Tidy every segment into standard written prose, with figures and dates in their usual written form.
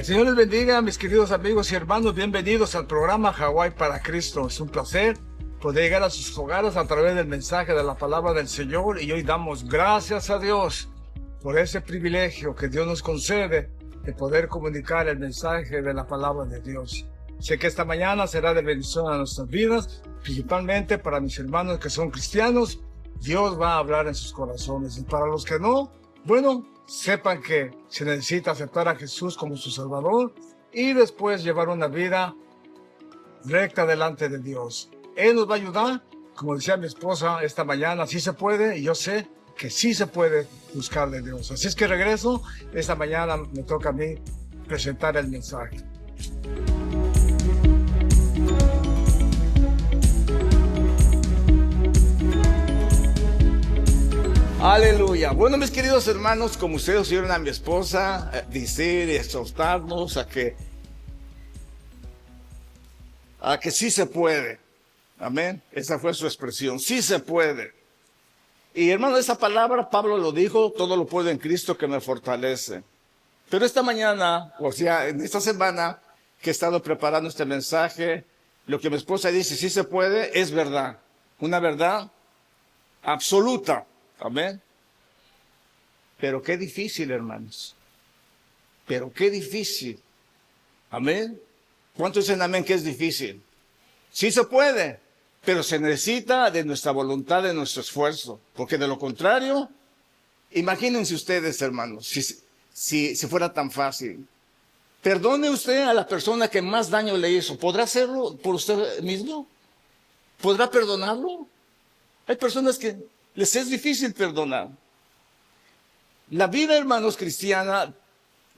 el Señor les bendiga, mis queridos amigos y hermanos. Bienvenidos al programa Hawái para Cristo. Es un placer poder llegar a sus hogares a través del mensaje de la palabra del Señor. Y hoy damos gracias a Dios por ese privilegio que Dios nos concede de poder comunicar el mensaje de la palabra de Dios. Sé que esta mañana será de bendición a nuestras vidas, principalmente para mis hermanos que son cristianos. Dios va a hablar en sus corazones. Y para los que no, bueno, sepan que se necesita aceptar a Jesús como su Salvador y después llevar una vida recta delante de Dios. Él nos va a ayudar, como decía mi esposa esta mañana, sí se puede, y yo sé que sí se puede buscar de Dios. Así es que regreso, esta mañana me toca a mí presentar el mensaje. Aleluya. Bueno, mis queridos hermanos, como ustedes oyeron a mi esposa decir y exhortarnos a que sí se puede. Amén. Esa fue su expresión. Sí se puede. Y hermano, esa palabra Pablo lo dijo: todo lo puedo en Cristo que me fortalece. Pero esta mañana, o sea, en esta semana que he estado preparando este mensaje, lo que mi esposa dice, sí se puede, es verdad. Una verdad absoluta. Amén. Pero qué difícil, hermanos. Pero qué difícil. Amén. ¿Cuántos dicen amén que es difícil? Sí se puede, pero se necesita de nuestra voluntad, de nuestro esfuerzo. Porque de lo contrario, imagínense ustedes, hermanos, si fuera tan fácil. Perdone usted a la persona que más daño le hizo. ¿Podrá hacerlo por usted mismo? ¿Podrá perdonarlo? Hay personas que les es difícil perdonar. La vida, hermanos, cristiana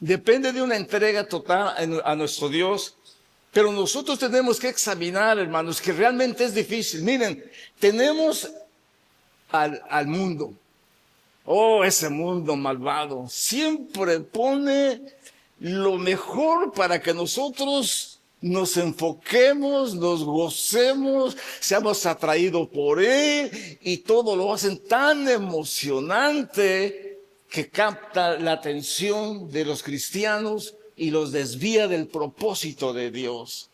depende de una entrega total a nuestro Dios, pero nosotros tenemos que examinar, hermanos, que realmente es difícil. Miren, tenemos al mundo. Oh, ese mundo malvado siempre pone lo mejor para que nosotros nos enfoquemos, nos gocemos, seamos atraídos por Él, y todo lo hacen tan emocionante que capta la atención de los cristianos y los desvía del propósito de Dios.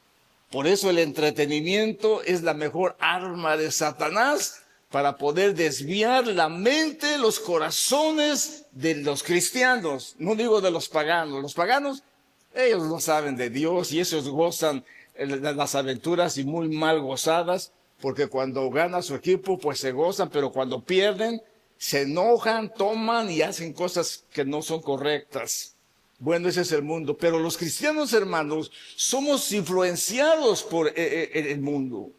Por eso el entretenimiento es la mejor arma de Satanás para poder desviar la mente, los corazones de los cristianos. No digo de los paganos. Los paganos, ellos no saben de Dios y ellos gozan las aventuras y muy mal gozadas, porque cuando gana su equipo pues se gozan, pero cuando pierden se enojan, toman y hacen cosas que no son correctas. Bueno, ese es el mundo. Pero los cristianos, hermanos, somos influenciados por el mundo.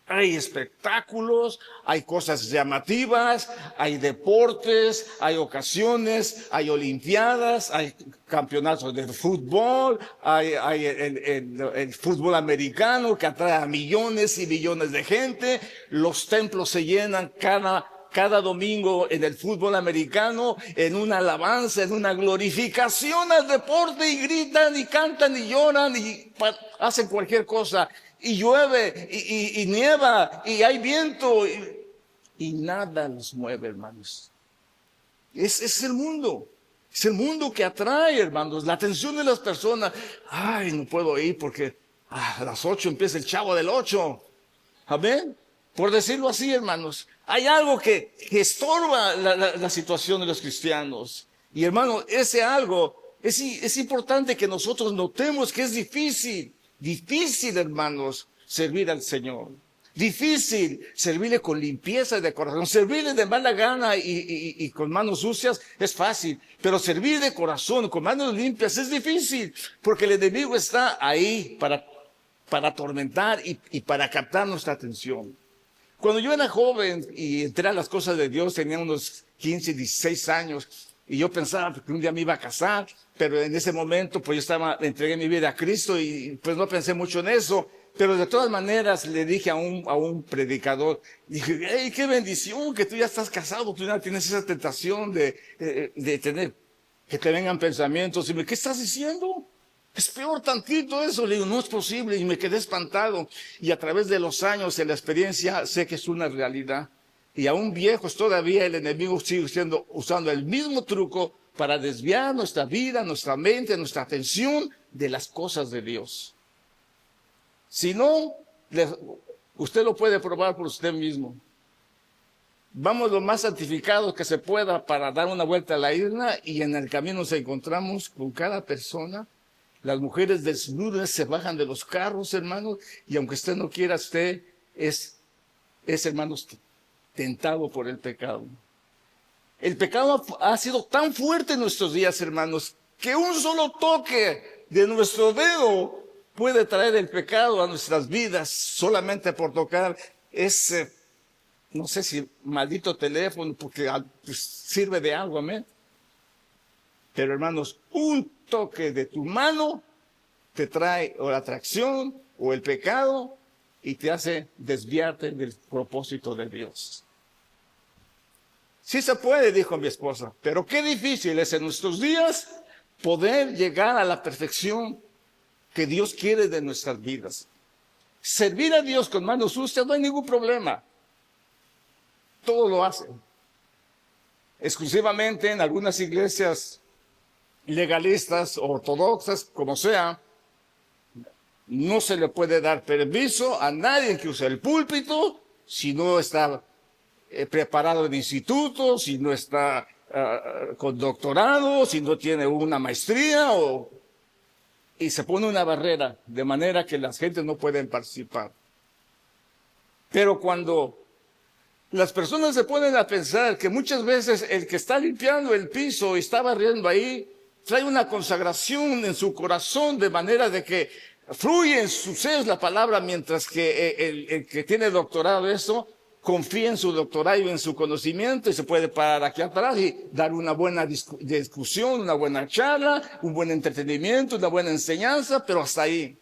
Hay espectáculos, hay cosas llamativas, hay deportes, hay ocasiones, hay olimpiadas, hay campeonatos de fútbol, hay el fútbol americano que atrae a millones y millones de gente. Los templos se llenan cada domingo en el fútbol americano, en una alabanza, en una glorificación al deporte, y gritan y cantan y lloran y hacen cualquier cosa. Y llueve, y nieva, y hay viento, y nada los mueve, hermanos. Es el mundo. Es el mundo que atrae, hermanos, la atención de las personas. Ay, no puedo ir porque a las 8 empieza el Chavo del 8. Amén. Por decirlo así, hermanos, hay algo que estorba la situación de los cristianos. Y, hermano, ese algo es importante que nosotros notemos que es difícil. Difícil, hermanos, servir al Señor. Difícil servirle con limpieza de corazón. Servirle de mala gana y con manos sucias es fácil. Pero servir de corazón, con manos limpias, es difícil. Porque el enemigo está ahí para atormentar y para captar nuestra atención. Cuando yo era joven y entré a las cosas de Dios, tenía unos 15, 16 años. Y yo pensaba que un día me iba a casar, pero en ese momento pues entregué mi vida a Cristo y pues no pensé mucho en eso. Pero de todas maneras le dije a un predicador, dije, hey, qué bendición que tú ya estás casado, tú ya tienes esa tentación de tener, que te vengan pensamientos. Y me, ¿qué estás diciendo? Es peor tantito eso. Le digo, no es posible, y me quedé espantado. Y a través de los años, de la experiencia, sé que es una realidad. Y aún viejos todavía el enemigo sigue usando el mismo truco para desviar nuestra vida, nuestra mente, nuestra atención de las cosas de Dios. Si no, usted lo puede probar por usted mismo. Vamos lo más santificados que se pueda para dar una vuelta a la isla y en el camino nos encontramos con cada persona. Las mujeres desnudas se bajan de los carros, hermanos, y aunque usted no quiera, usted es hermanos, tentado por el pecado. El pecado ha sido tan fuerte en nuestros días, hermanos, que un solo toque de nuestro dedo puede traer el pecado a nuestras vidas solamente por tocar ese, no sé si maldito teléfono, porque pues, sirve de algo, amén. Pero hermanos, un toque de tu mano te trae o la atracción o el pecado y te hace desviarte del propósito de Dios. Sí se puede, dijo mi esposa, pero qué difícil es en nuestros días poder llegar a la perfección que Dios quiere de nuestras vidas. Servir a Dios con manos sucias no hay ningún problema. Todo lo hacen. Exclusivamente en algunas iglesias legalistas, ortodoxas, como sea, no se le puede dar permiso a nadie que use el púlpito si no está preparado en instituto, si no está con doctorado, si no tiene una maestría, y se pone una barrera de manera que las gentes no pueden participar. Pero cuando las personas se ponen a pensar que muchas veces el que está limpiando el piso y está barriendo ahí, trae una consagración en su corazón de manera de que fluye en su ser la palabra, mientras que el que tiene doctorado eso, confía en su doctorado y en su conocimiento y se puede parar aquí atrás y dar una buena discusión, una buena charla, un buen entretenimiento, una buena enseñanza, pero hasta ahí.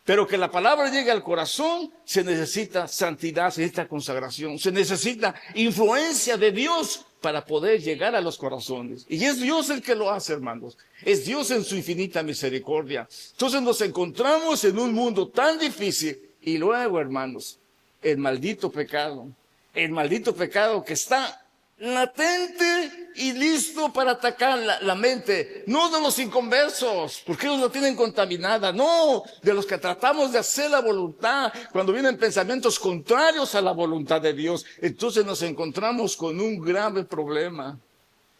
Pero que la palabra llegue al corazón, se necesita santidad, se necesita consagración, se necesita influencia de Dios para poder llegar a los corazones. Y es Dios el que lo hace, hermanos. Es Dios en su infinita misericordia. Entonces nos encontramos en un mundo tan difícil y luego, hermanos, el maldito pecado que está latente y listo para atacar la mente, no de los inconversos, porque ellos la tienen contaminada, no, de los que tratamos de hacer la voluntad, cuando vienen pensamientos contrarios a la voluntad de Dios, entonces nos encontramos con un grave problema.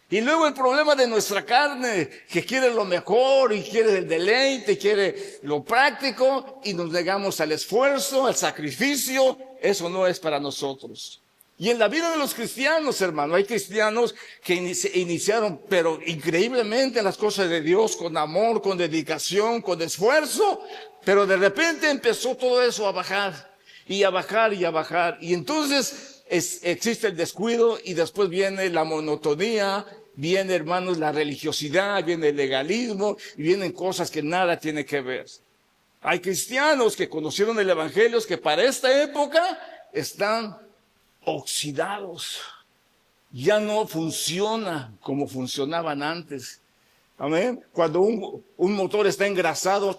Y luego el problema de nuestra carne, que quiere lo mejor y quiere el deleite, quiere lo práctico y nos negamos al esfuerzo, al sacrificio. Eso no es para nosotros. Y en la vida de los cristianos, hermano, hay cristianos que iniciaron, pero increíblemente en las cosas de Dios, con amor, con dedicación, con esfuerzo, pero de repente empezó todo eso a bajar, y a bajar, y a bajar. Y entonces existe el descuido y después viene la monotonía, viene, hermanos, la religiosidad, viene el legalismo, y vienen cosas que nada tiene que ver. Hay cristianos que conocieron el evangelio que para esta época están oxidados. Ya no funciona como funcionaban antes. Amén. Cuando un motor está engrasado,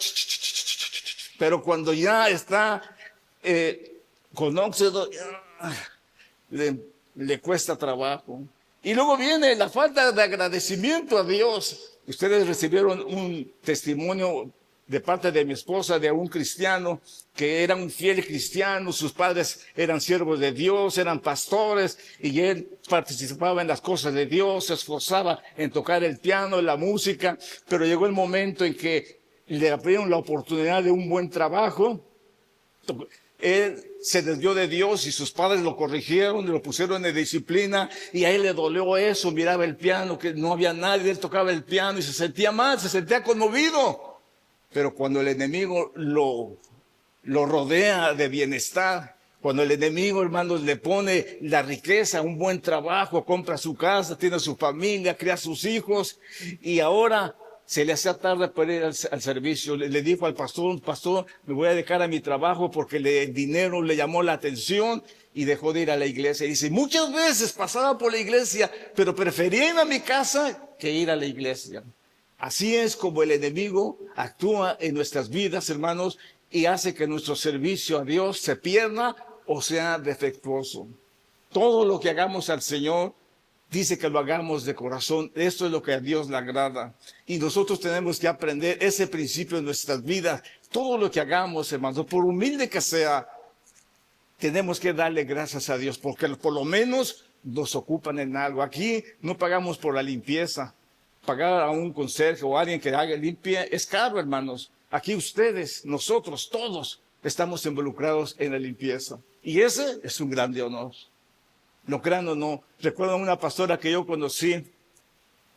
pero cuando ya está con óxido, le cuesta trabajo. Y luego viene la falta de agradecimiento a Dios. Ustedes recibieron un testimonio de parte de mi esposa, de un cristiano que era un fiel cristiano, sus padres eran siervos de Dios, eran pastores, y él participaba en las cosas de Dios, se esforzaba en tocar el piano, la música, pero llegó el momento en que le abrieron la oportunidad de un buen trabajo. Él se desvió de Dios y sus padres lo corrigieron, lo pusieron en disciplina, y a él le dolió eso, miraba el piano, que no había nadie, él tocaba el piano y se sentía mal, se sentía conmovido. Pero cuando el enemigo lo rodea de bienestar, cuando el enemigo, hermanos, le pone la riqueza, un buen trabajo, compra su casa, tiene su familia, cría sus hijos, y ahora se le hacía tarde para ir al servicio, le dijo al pastor, me voy a dedicar a mi trabajo porque el dinero le llamó la atención y dejó de ir a la iglesia. Y dice, muchas veces pasaba por la iglesia, pero prefería ir a mi casa que ir a la iglesia. Así es como el enemigo actúa en nuestras vidas, hermanos, y hace que nuestro servicio a Dios se pierda o sea defectuoso. Todo lo que hagamos al Señor dice que lo hagamos de corazón. Esto es lo que a Dios le agrada. Y nosotros tenemos que aprender ese principio en nuestras vidas. Todo lo que hagamos, hermanos, por humilde que sea, tenemos que darle gracias a Dios, porque por lo menos nos ocupan en algo. Aquí no pagamos por la limpieza. Pagar a un conserje o a alguien que haga limpia es caro, hermanos. Aquí ustedes, nosotros, todos estamos involucrados en la limpieza. Y ese es un grande honor. Lo crean o no. Recuerdo a una pastora que yo conocí,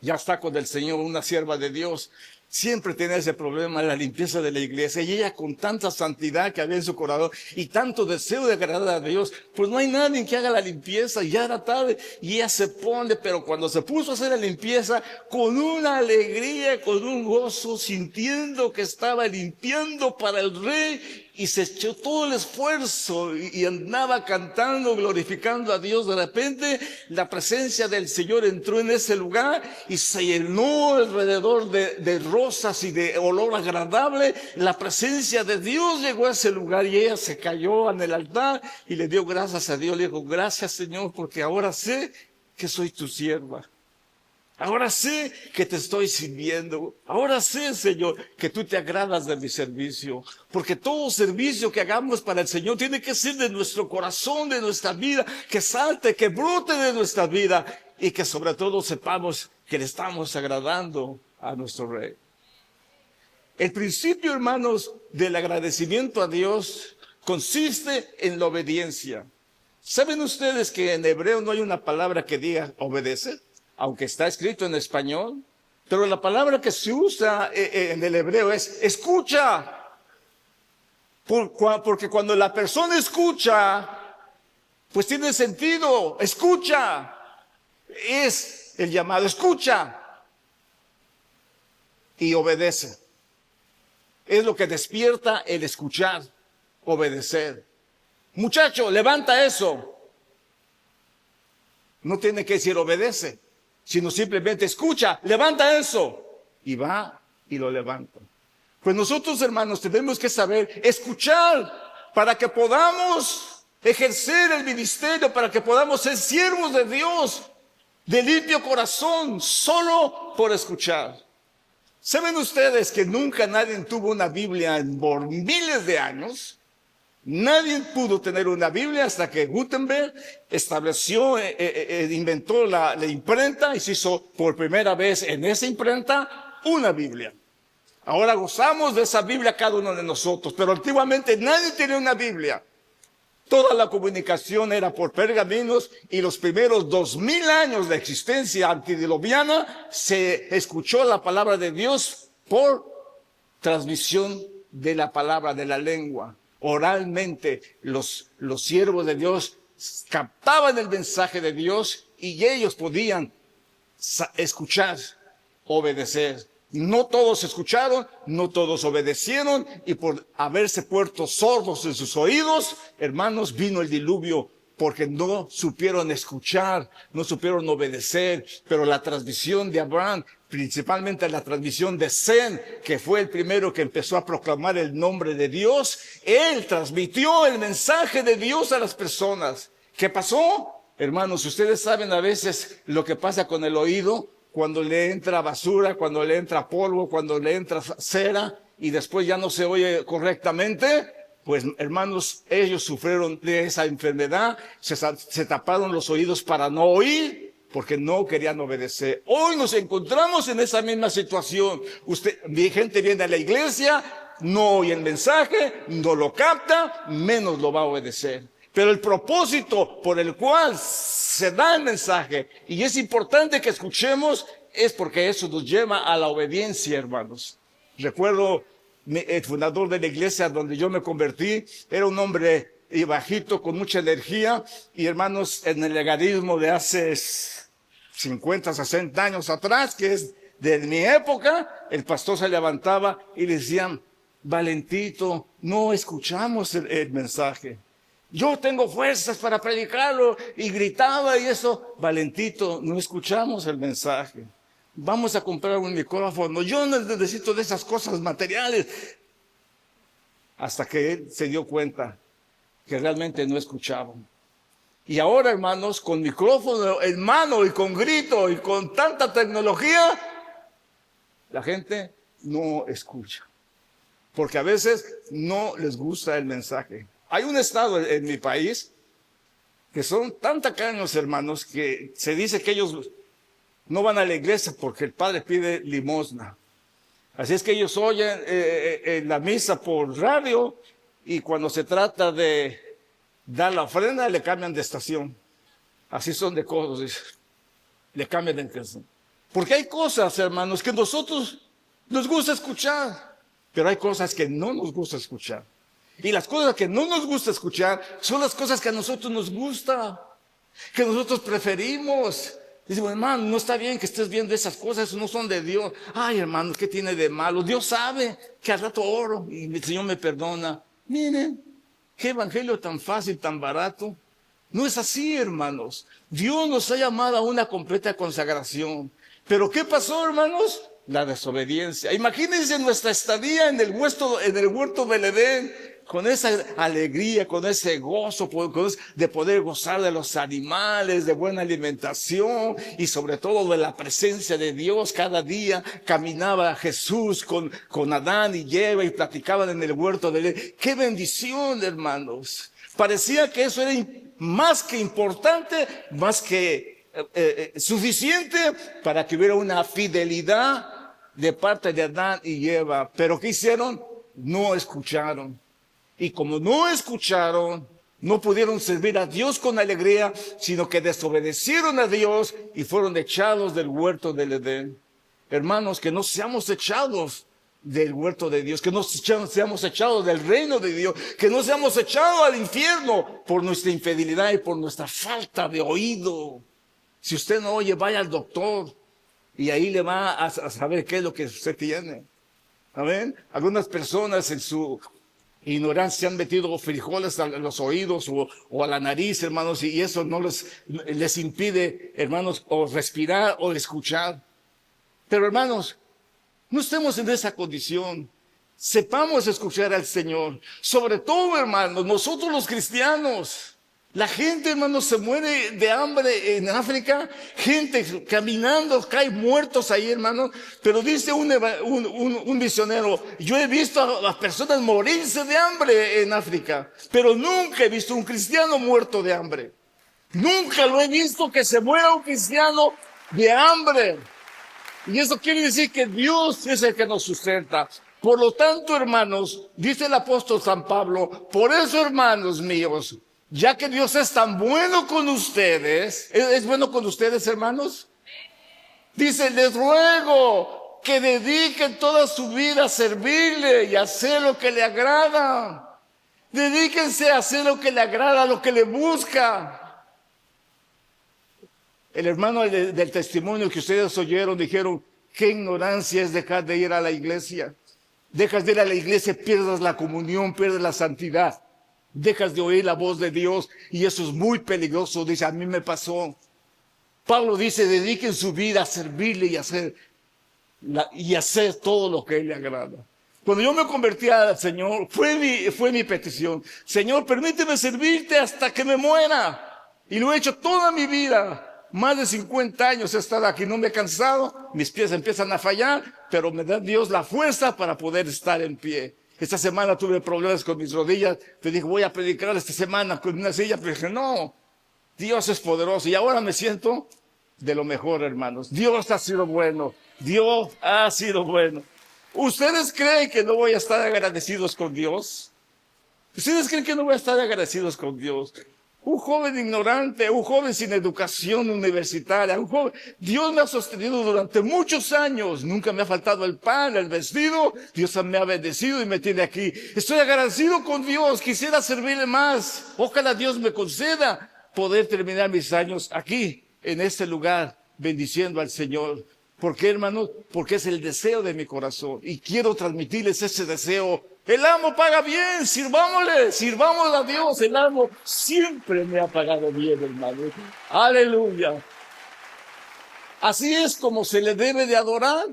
ya está con el Señor, una sierva de Dios. Siempre tenía ese problema de la limpieza de la iglesia. Y ella, con tanta santidad que había en su corazón y tanto deseo de agradar a Dios, pues no hay nadie que haga la limpieza. Ya era tarde y ella se pone, pero cuando se puso a hacer la limpieza, con una alegría, con un gozo, sintiendo que estaba limpiando para el Rey, y se echó todo el esfuerzo y andaba cantando, glorificando a Dios. De repente, la presencia del Señor entró en ese lugar y se llenó alrededor de rosas y de olor agradable. La presencia de Dios llegó a ese lugar y ella se cayó en el altar y le dio gracias a Dios. Le dijo, gracias, Señor, porque ahora sé que soy tu sierva. Ahora sé que te estoy sirviendo. Ahora sé, Señor, que tú te agradas de mi servicio. Porque todo servicio que hagamos para el Señor tiene que ser de nuestro corazón, de nuestra vida, que salte, que brote de nuestra vida y que sobre todo sepamos que le estamos agradando a nuestro Rey. El principio, hermanos, del agradecimiento a Dios consiste en la obediencia. ¿Saben ustedes que en hebreo no hay una palabra que diga obedece? Aunque está escrito en español, pero la palabra que se usa en el hebreo es escucha. Porque cuando la persona escucha, pues tiene sentido. Escucha. Es el llamado, escucha. Y obedece. Es lo que despierta el escuchar, obedecer. Muchacho, levanta eso. No tiene que decir obedece, sino simplemente escucha, levanta eso. Y va y lo levanta. Pues nosotros, hermanos, tenemos que saber escuchar para que podamos ejercer el ministerio, para que podamos ser siervos de Dios de limpio corazón, solo por escuchar. ¿Saben ustedes que nunca nadie tuvo una Biblia por miles de años? Nadie pudo tener una Biblia hasta que Gutenberg estableció, inventó la imprenta y se hizo por primera vez en esa imprenta una Biblia. Ahora gozamos de esa Biblia cada uno de nosotros, pero antiguamente nadie tenía una Biblia. Toda la comunicación era por pergaminos y los primeros 2000 años de existencia antediluviana se escuchó la palabra de Dios por transmisión de la palabra, de la lengua. Oralmente los siervos de Dios captaban el mensaje de Dios y ellos podían escuchar, obedecer. No todos escucharon, no todos obedecieron y por haberse puesto sordos en sus oídos, hermanos, vino el diluvio porque no supieron escuchar, no supieron obedecer. Pero la transmisión de Abraham, principalmente la transmisión de Sem, que fue el primero que empezó a proclamar el nombre de Dios, él transmitió el mensaje de Dios a las personas. ¿Qué pasó? Hermanos, ustedes saben a veces lo que pasa con el oído, cuando le entra basura, cuando le entra polvo, cuando le entra cera y después ya no se oye correctamente. Pues hermanos, ellos sufrieron de esa enfermedad, se taparon los oídos para no oír, porque no querían obedecer. Hoy nos encontramos en esa misma situación. Mi gente viene a la iglesia, no oye el mensaje, no lo capta, menos lo va a obedecer. Pero el propósito por el cual se da el mensaje, y es importante que escuchemos, es porque eso nos lleva a la obediencia, hermanos. Recuerdo el fundador de la iglesia donde yo me convertí, era un hombre bajito, con mucha energía, y hermanos, en el legarismo de hace 50, 60 años atrás, que es de mi época, el pastor se levantaba y le decían, Valentito, no escuchamos el mensaje. Yo tengo fuerzas para predicarlo, y gritaba y eso, Valentito, no escuchamos el mensaje. Vamos a comprar un micrófono. Yo no necesito de esas cosas materiales. Hasta que él se dio cuenta que realmente no escuchaban. Y ahora, hermanos, con micrófono en mano y con grito y con tanta tecnología, la gente no escucha. Porque a veces no les gusta el mensaje. Hay un estado en mi país que son tan tacaños, hermanos, que se dice que ellos no van a la iglesia porque el padre pide limosna. Así es que ellos oyen la misa por radio y cuando se trata de dar la ofrenda le cambian de estación. Así son de cosas, le cambian de estación. Porque hay cosas, hermanos, que nosotros nos gusta escuchar, pero hay cosas que no nos gusta escuchar. Y las cosas que no nos gusta escuchar son las cosas que a nosotros nos gusta, que nosotros preferimos. Decimos, hermano, no está bien que estés viendo esas cosas, no son de Dios. Ay, hermano, ¿qué tiene de malo? Dios sabe que al rato oro y el Señor me perdona. Miren, qué evangelio tan fácil, tan barato. No es así, hermanos. Dios nos ha llamado a una completa consagración. Pero ¿qué pasó, hermanos? La desobediencia. Imagínense nuestra estadía en el huerto del Edén, con esa alegría, con ese gozo, de poder gozar de los animales, de buena alimentación y sobre todo de la presencia de Dios. Cada día caminaba Jesús con Adán y Eva y platicaban en el huerto del Edén. ¡Qué bendición, hermanos! Parecía que eso era más que importante, más que suficiente para que hubiera una fidelidad de parte de Adán y Eva. Pero ¿qué hicieron? No escucharon. Y como no escucharon, no pudieron servir a Dios con alegría, sino que desobedecieron a Dios y fueron echados del huerto del Edén. Hermanos, que no seamos echados del huerto de Dios, que no seamos echados del reino de Dios, que no seamos echados al infierno por nuestra infidelidad y por nuestra falta de oído. Si usted no oye, vaya al doctor y ahí le va a saber qué es lo que usted tiene. ¿Amén? Algunas personas en su ignorancia han metido frijoles a los oídos o a la nariz, hermanos, y eso no les impide, hermanos, o respirar o escuchar. Pero, hermanos, no estemos en esa condición. Sepamos escuchar al Señor. Sobre todo, hermanos, nosotros los cristianos. La gente, hermanos, se muere de hambre en África. Gente caminando, caen muertos ahí, hermanos. Pero dice un misionero, yo he visto a las personas morirse de hambre en África, pero nunca he visto un cristiano muerto de hambre. Nunca lo he visto que se muera un cristiano de hambre. Y eso quiere decir que Dios es el que nos sustenta. Por lo tanto, hermanos, dice el apóstol San Pablo, por eso, hermanos míos, ya que Dios es tan bueno con ustedes, ¿es bueno con ustedes, hermanos? Dice, les ruego que dediquen toda su vida a servirle y a hacer lo que le agrada. Dedíquense a hacer lo que le agrada, lo que le busca. El hermano del testimonio que ustedes oyeron dijeron, qué ignorancia es dejar de ir a la iglesia. Dejas de ir a la iglesia, pierdes la comunión, pierdes la santidad. Dejas de oír la voz de Dios y eso es muy peligroso. Dice, a mí me pasó. Pablo dice, dediquen su vida a servirle y hacer todo lo que a él le agrada. Cuando yo me convertí al Señor, fue mi petición. Señor, permíteme servirte hasta que me muera. Y lo he hecho toda mi vida. Más de 50 años he estado aquí, no me he cansado. Mis pies empiezan a fallar, pero me da Dios la fuerza para poder estar en pie. Esta semana tuve problemas con mis rodillas. Te dije, voy a predicar esta semana con una silla. Pero dije, no, Dios es poderoso. Y ahora me siento de lo mejor, hermanos. Dios ha sido bueno. Dios ha sido bueno. ¿Ustedes creen que no voy a estar agradecidos con Dios? ¿Ustedes creen que no voy a estar agradecidos con Dios? Un joven ignorante, un joven sin educación universitaria, un joven. Dios me ha sostenido durante muchos años. Nunca me ha faltado el pan, el vestido. Dios me ha bendecido y me tiene aquí. Estoy agradecido con Dios. Quisiera servirle más. Ojalá Dios me conceda poder terminar mis años aquí, en este lugar, bendiciendo al Señor. ¿Por qué, hermanos? Porque es el deseo de mi corazón. Y quiero transmitirles ese deseo. El amo paga bien, sirvámosle a Dios. El amo siempre me ha pagado bien, hermano. Aleluya. Así es como se le debe de adorar,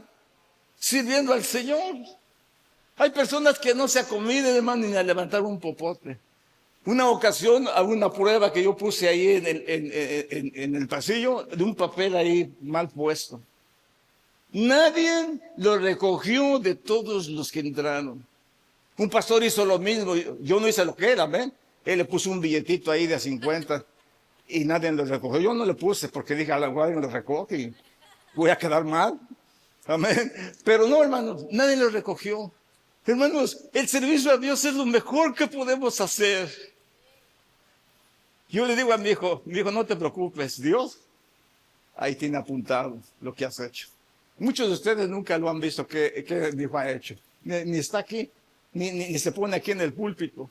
sirviendo al Señor. Hay personas que no se acomiden, hermano, ni a levantar un popote. Una ocasión, a una prueba que yo puse ahí en el pasillo, de un papel ahí mal puesto. Nadie lo recogió de todos los que entraron. Un pastor hizo lo mismo, yo no hice lo que era, ¿ven? Él le puso un billetito ahí de 50 y nadie lo recogió. Yo no le puse porque dije, a la guardia lo recoge y voy a quedar mal. Amén. Pero no, hermanos, nadie lo recogió. Hermanos, el servicio a Dios es lo mejor que podemos hacer. Yo le digo a mi hijo, no te preocupes, Dios ahí tiene apuntado lo que has hecho. Muchos de ustedes nunca lo han visto que mi hijo ha hecho. Ni está aquí, ni se pone aquí en el púlpito.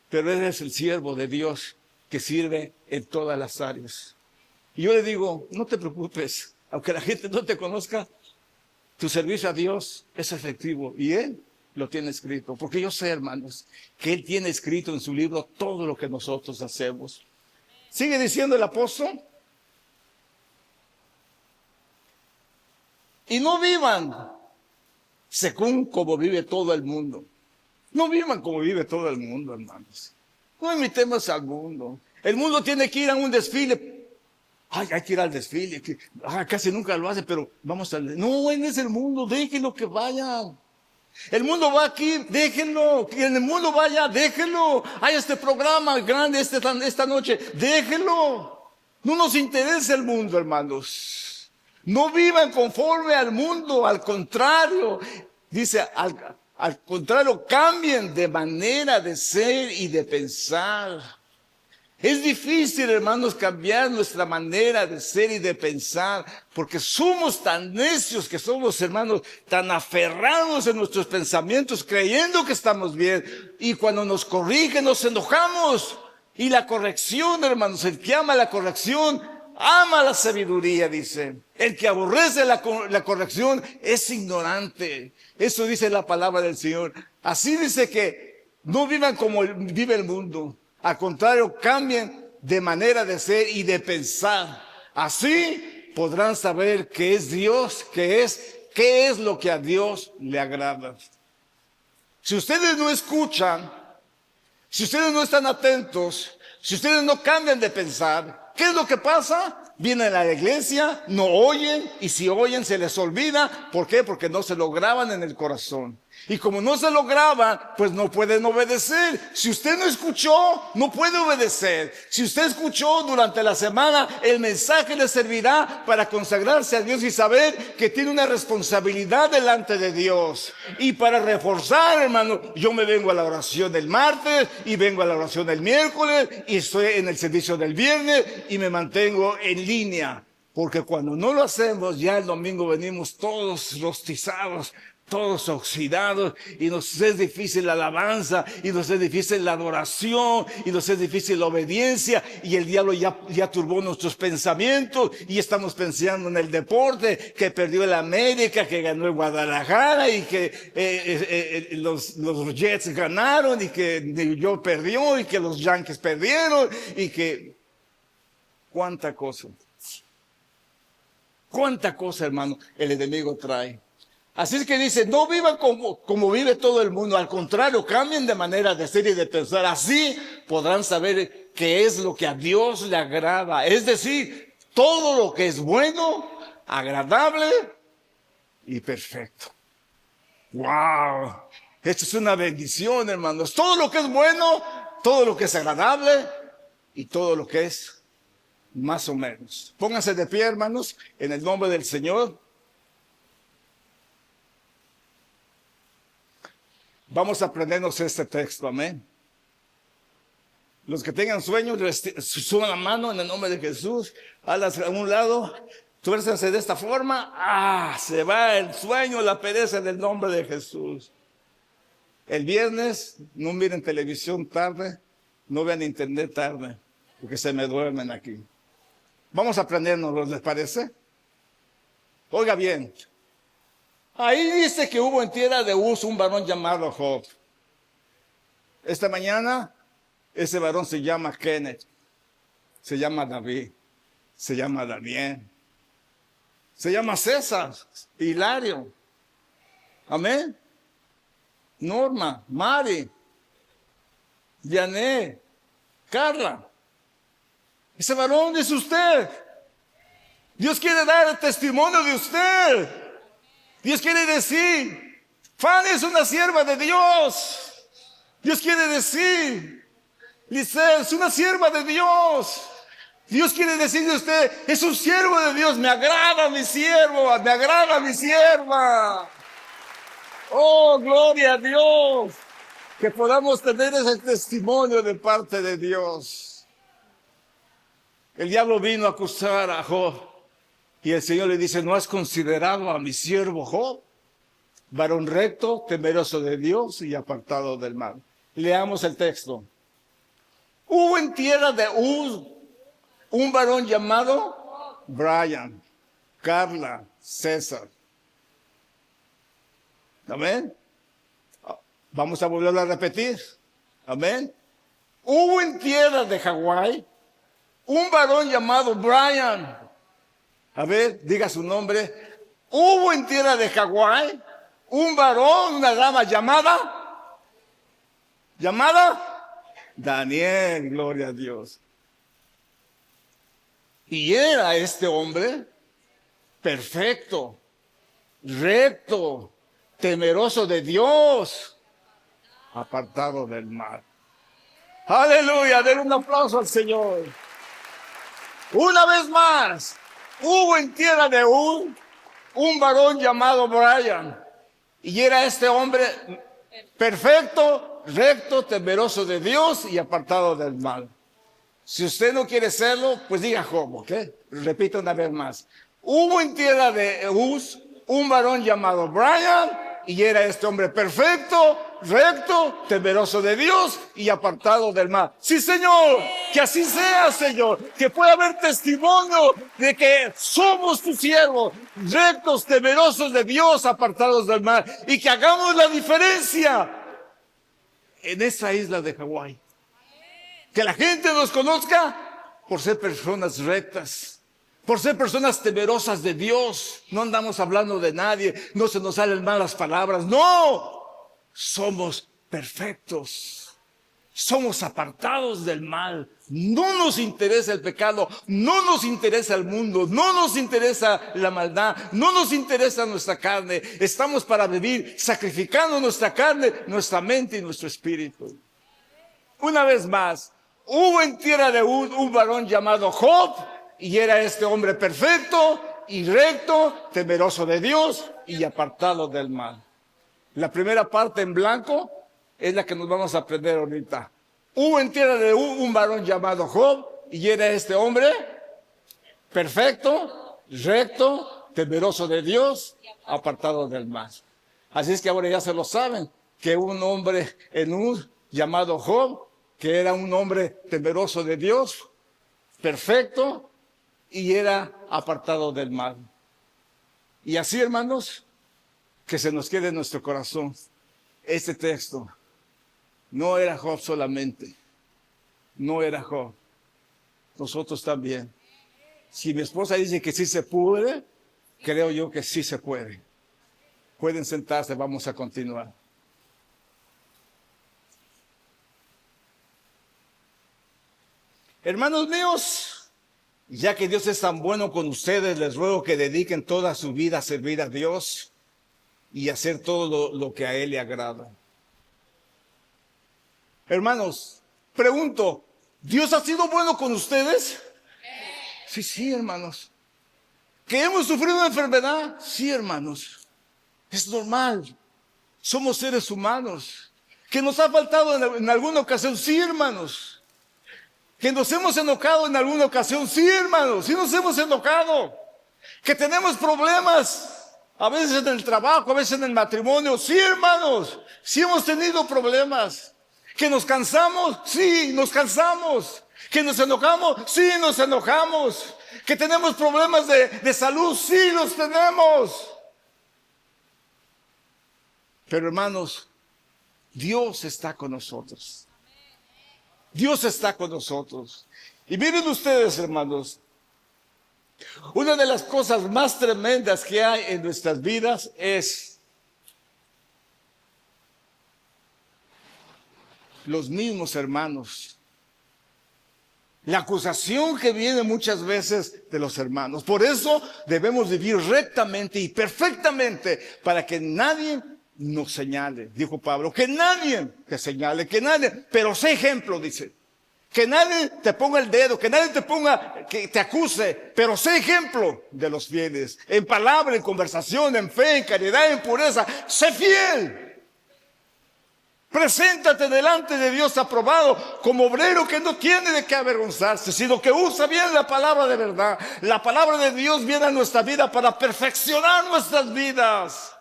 Pero él es el siervo de Dios que sirve en todas las áreas. Y yo le digo, no te preocupes, aunque la gente no te conozca, tu servicio a Dios es efectivo y Él lo tiene escrito. Porque yo sé, hermanos, que Él tiene escrito en su libro todo lo que nosotros hacemos. Sigue diciendo el apóstol. Y no vivan según como vive todo el mundo. No vivan como vive todo el mundo, hermanos. No imitemos al mundo. El mundo tiene que ir a un desfile. Ay, hay que ir al desfile. Casi nunca lo hace, pero vamos al desfile. No, en ese mundo, déjenlo que vayan. El mundo va aquí, déjenlo. Que en el mundo vaya, déjenlo. Hay este programa grande esta noche, déjenlo. No nos interesa el mundo, hermanos. No vivan conforme al mundo, al contrario. Dice, al contrario, cambien de manera de ser y de pensar. Es difícil, hermanos, cambiar nuestra manera de ser y de pensar, porque somos tan necios que somos, hermanos, tan aferrados en nuestros pensamientos, creyendo que estamos bien. Y cuando nos corrigen, nos enojamos. Y la corrección, hermanos, el que ama la corrección, ama la sabiduría, dice. El que aborrece la corrección es ignorante. Eso dice la palabra del Señor. Así dice que no vivan como vive el mundo. Al contrario, cambien de manera de ser y de pensar. Así podrán saber qué es Dios, qué es lo que a Dios le agrada. Si ustedes no escuchan, si ustedes no están atentos, si ustedes no cambian de pensar, ¿qué es lo que pasa? Vienen a la iglesia, no oyen, y si oyen se les olvida. ¿Por qué? Porque no se lo graban en el corazón. Y como no se lo graban, pues no pueden obedecer. Si usted no escuchó, no puede obedecer. Si usted escuchó durante la semana, el mensaje le servirá para consagrarse a Dios y saber que tiene una responsabilidad delante de Dios. Y para reforzar, hermano, yo me vengo a la oración el martes y vengo a la oración el miércoles y estoy en el servicio del viernes y me mantengo en línea. Porque cuando no lo hacemos, ya el domingo venimos todos rostizados, todos oxidados, y nos es difícil la alabanza, y nos es difícil la adoración, y nos es difícil la obediencia, y el diablo ya turbó nuestros pensamientos, y estamos pensando en el deporte, que perdió el América, que ganó el Guadalajara, y que los Jets ganaron, y que New York perdió, y que los Yankees perdieron, y que... ¿Cuánta cosa, hermano, el enemigo trae? Así es que dice, no vivan como vive todo el mundo. Al contrario, cambien de manera de ser y de pensar. Así podrán saber qué es lo que a Dios le agrada. Es decir, todo lo que es bueno, agradable y perfecto. ¡Wow! Esto es una bendición, hermanos. Todo lo que es bueno, todo lo que es agradable y todo lo que es más o menos. Pónganse de pie, hermanos, en el nombre del Señor. Vamos a aprendernos este texto, amén. Los que tengan sueño, suban la mano en el nombre de Jesús, hazlas a un lado, tuércense de esta forma, se va el sueño, la pereza en el nombre de Jesús. El viernes, no miren televisión tarde, no vean internet tarde, porque se me duermen aquí. Vamos a aprendernos, ¿les parece? Oiga bien. Ahí dice que hubo en tierra de Uz un varón llamado Job. Esta mañana, ese varón se llama Kenneth, se llama David, se llama Daniel, se llama César, Hilario, amén, Norma, Mari, Janet, Carla. Ese varón es usted. Dios quiere dar el testimonio de usted. Dios quiere decir, Fanny es una sierva de Dios. Dios quiere decir, Lisette es una sierva de Dios. Dios quiere decir de usted, es un siervo de Dios. Me agrada mi siervo, me agrada mi sierva. Oh, gloria a Dios. Que podamos tener ese testimonio de parte de Dios. El diablo vino a acusar a Job. Y el Señor le dice, ¿no has considerado a mi siervo Job? Varón recto, temeroso de Dios y apartado del mal. Leamos el texto. Hubo en tierra de Uz un varón llamado Brian, Carla, César. Amén. Vamos a volverlo a repetir. Amén. Hubo en tierra de Hawái un varón llamado Brian. A ver, diga su nombre. Hubo en tierra de Hawái un varón, una dama llamada Daniel, gloria a Dios. Y era este hombre perfecto, recto, temeroso de Dios, apartado del mal. Aleluya, den un aplauso al Señor. Una vez más, hubo en tierra de Uz un varón llamado Brian. Y era este hombre perfecto, recto, temeroso de Dios y apartado del mal. Si usted no quiere serlo, pues diga Job, ¿ok? Repito una vez más. Hubo en tierra de Uz un varón llamado Brian, y era este hombre perfecto, recto, temeroso de Dios y apartado del mal. Sí, Señor, que así sea, Señor, que pueda haber testimonio de que somos tus siervos, rectos, temerosos de Dios, apartados del mal, y que hagamos la diferencia en esa isla de Hawái. Que la gente nos conozca por ser personas rectas, por ser personas temerosas de Dios. No andamos hablando de nadie, no se nos salen malas palabras. No, somos perfectos, somos apartados del mal. No nos interesa el pecado, no nos interesa el mundo, no nos interesa la maldad, no nos interesa nuestra carne. Estamos para vivir sacrificando nuestra carne, nuestra mente y nuestro espíritu. Una vez más, hubo en tierra de Uz un varón llamado Job, y era este hombre perfecto y recto, temeroso de Dios y apartado del mal. La primera parte en blanco es la que nos vamos a aprender ahorita. Hubo en tierra de Uz un varón llamado Job, y era este hombre perfecto, recto, temeroso de Dios, apartado del mal. Así es que ahora ya se lo saben, que un hombre en Uz llamado Job, que era un hombre temeroso de Dios, perfecto, y era apartado del mal. Y así, hermanos, que se nos quede en nuestro corazón este texto. No era Job solamente, no era Job, nosotros también. Si mi esposa dice que sí se puede, creo yo que sí se puede. Pueden sentarse, vamos a continuar. Hermanos míos, ya que Dios es tan bueno con ustedes, les ruego que dediquen toda su vida a servir a Dios y hacer todo lo que a Él le agrada. Hermanos, pregunto, ¿Dios ha sido bueno con ustedes? Sí, hermanos. ¿Que hemos sufrido una enfermedad? Sí, hermanos. Es normal. Somos seres humanos. ¿Que nos ha faltado en alguna ocasión? Sí, hermanos. ¿Que nos hemos enojado en alguna ocasión? Sí, hermanos, sí nos hemos enojado. ¿Que tenemos problemas? A veces en el trabajo, a veces en el matrimonio. Sí, hermanos, sí hemos tenido problemas. ¿Que nos cansamos? Sí, nos cansamos. ¿Que nos enojamos? Sí, nos enojamos. ¿Que tenemos problemas de salud? Sí, los tenemos. Pero hermanos, Dios está con nosotros. Dios está con nosotros. Y miren ustedes, hermanos, una de las cosas más tremendas que hay en nuestras vidas es los mismos hermanos La acusación que viene muchas veces de los hermanos. Por eso debemos vivir rectamente y perfectamente para que nadie nos señale, dijo Pablo, que nadie te señale, que nadie, pero sé ejemplo, dice. Que nadie te ponga el dedo, que nadie te ponga, que te acuse, pero sé ejemplo de los fieles. En palabra, en conversación, en fe, en caridad, en pureza. Sé fiel. Preséntate delante de Dios aprobado como obrero que no tiene de qué avergonzarse, sino que usa bien la palabra de verdad. La palabra de Dios viene a nuestra vida para perfeccionar nuestras vidas.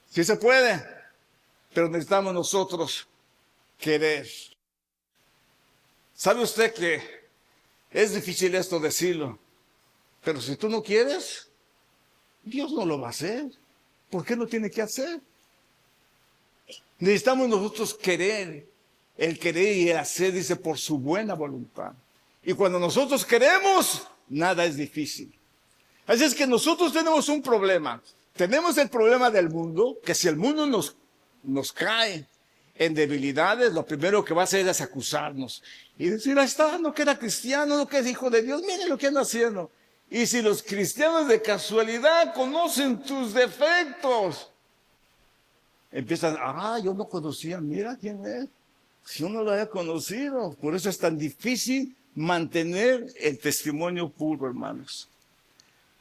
Sí se puede, pero necesitamos nosotros querer. ¿Sabe usted que es difícil esto decirlo? Pero si tú no quieres, Dios no lo va a hacer. ¿Por qué lo tiene que hacer? Necesitamos nosotros querer. El querer y el hacer, dice, por su buena voluntad. Y cuando nosotros queremos, nada es difícil. Así es que nosotros tenemos un problema. Tenemos el problema del mundo, que si el mundo nos cae en debilidades, lo primero que va a hacer es acusarnos. Y decir, ahí está, no que era cristiano, no que es hijo de Dios, miren lo que anda haciendo. Y si los cristianos de casualidad conocen tus defectos, empiezan, yo no conocía, mira quién es. Si yo no lo había conocido, por eso es tan difícil mantener el testimonio puro, hermanos.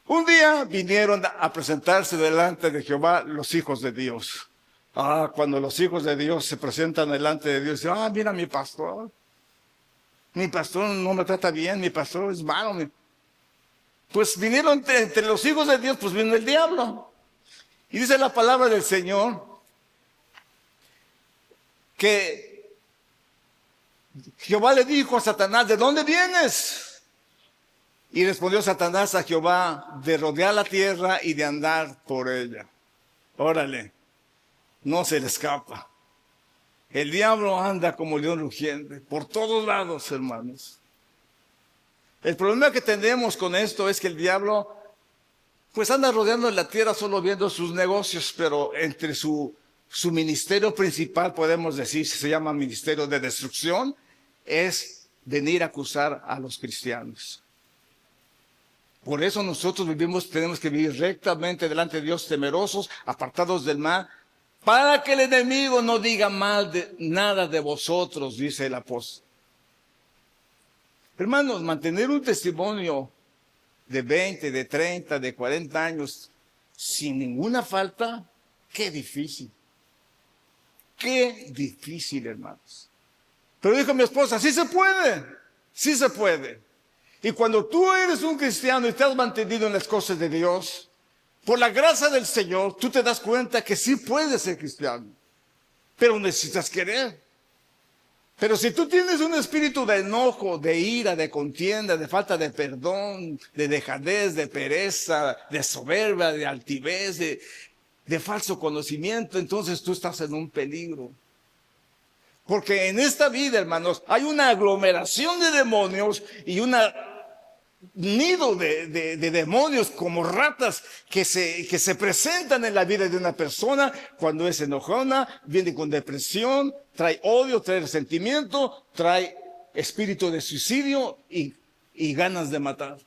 Un día vinieron a presentarse delante de Jehová los hijos de Dios. Cuando los hijos de Dios se presentan delante de Dios, dicen, mira mi pastor no me trata bien, mi pastor es malo. Pues vinieron entre los hijos de Dios, pues vino el diablo. Y dice la palabra del Señor, que Jehová le dijo a Satanás, ¿de dónde vienes? Y respondió Satanás a Jehová, de rodear la tierra y de andar por ella. Órale, no se le escapa. El diablo anda como león rugiente, por todos lados, hermanos. El problema que tenemos con esto es que el diablo, pues anda rodeando la tierra solo viendo sus negocios, pero entre su ministerio principal, podemos decir, se llama ministerio de destrucción, es venir a acusar a los cristianos. Por eso nosotros tenemos que vivir rectamente delante de Dios, temerosos, apartados del mal, para que el enemigo no diga mal de nada de vosotros, dice el apóstol. Hermanos, mantener un testimonio de 20, de 30, de 40 años, sin ninguna falta, qué difícil. Qué difícil, hermanos. Pero dijo mi esposa, sí se puede, sí se puede. Y cuando tú eres un cristiano y te has mantenido en las cosas de Dios, por la gracia del Señor, tú te das cuenta que sí puedes ser cristiano. Pero necesitas querer. Pero si tú tienes un espíritu de enojo, de ira, de contienda, de falta de perdón, de dejadez, de pereza, de soberbia, de altivez, de falso conocimiento, entonces tú estás en un peligro. Porque en esta vida, hermanos, hay una aglomeración de demonios y un nido de demonios como ratas que se presentan en la vida de una persona cuando es enojona, viene con depresión, trae odio, trae resentimiento, trae espíritu de suicidio y ganas de matar.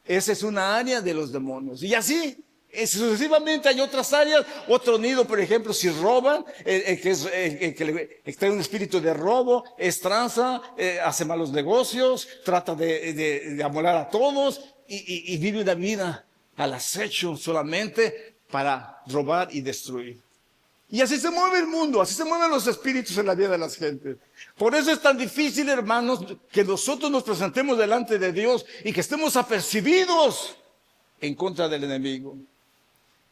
Esa es una área de los demonios. Y así, sucesivamente hay otras áreas, otro nido, por ejemplo, si roban, el que trae un espíritu de robo, es tranza, hace malos negocios, trata de amolar a todos y vive una vida al acecho solamente para robar y destruir. Y así se mueve el mundo, así se mueven los espíritus en la vida de las gentes. Por eso es tan difícil, hermanos, que nosotros nos presentemos delante de Dios y que estemos apercibidos en contra del enemigo.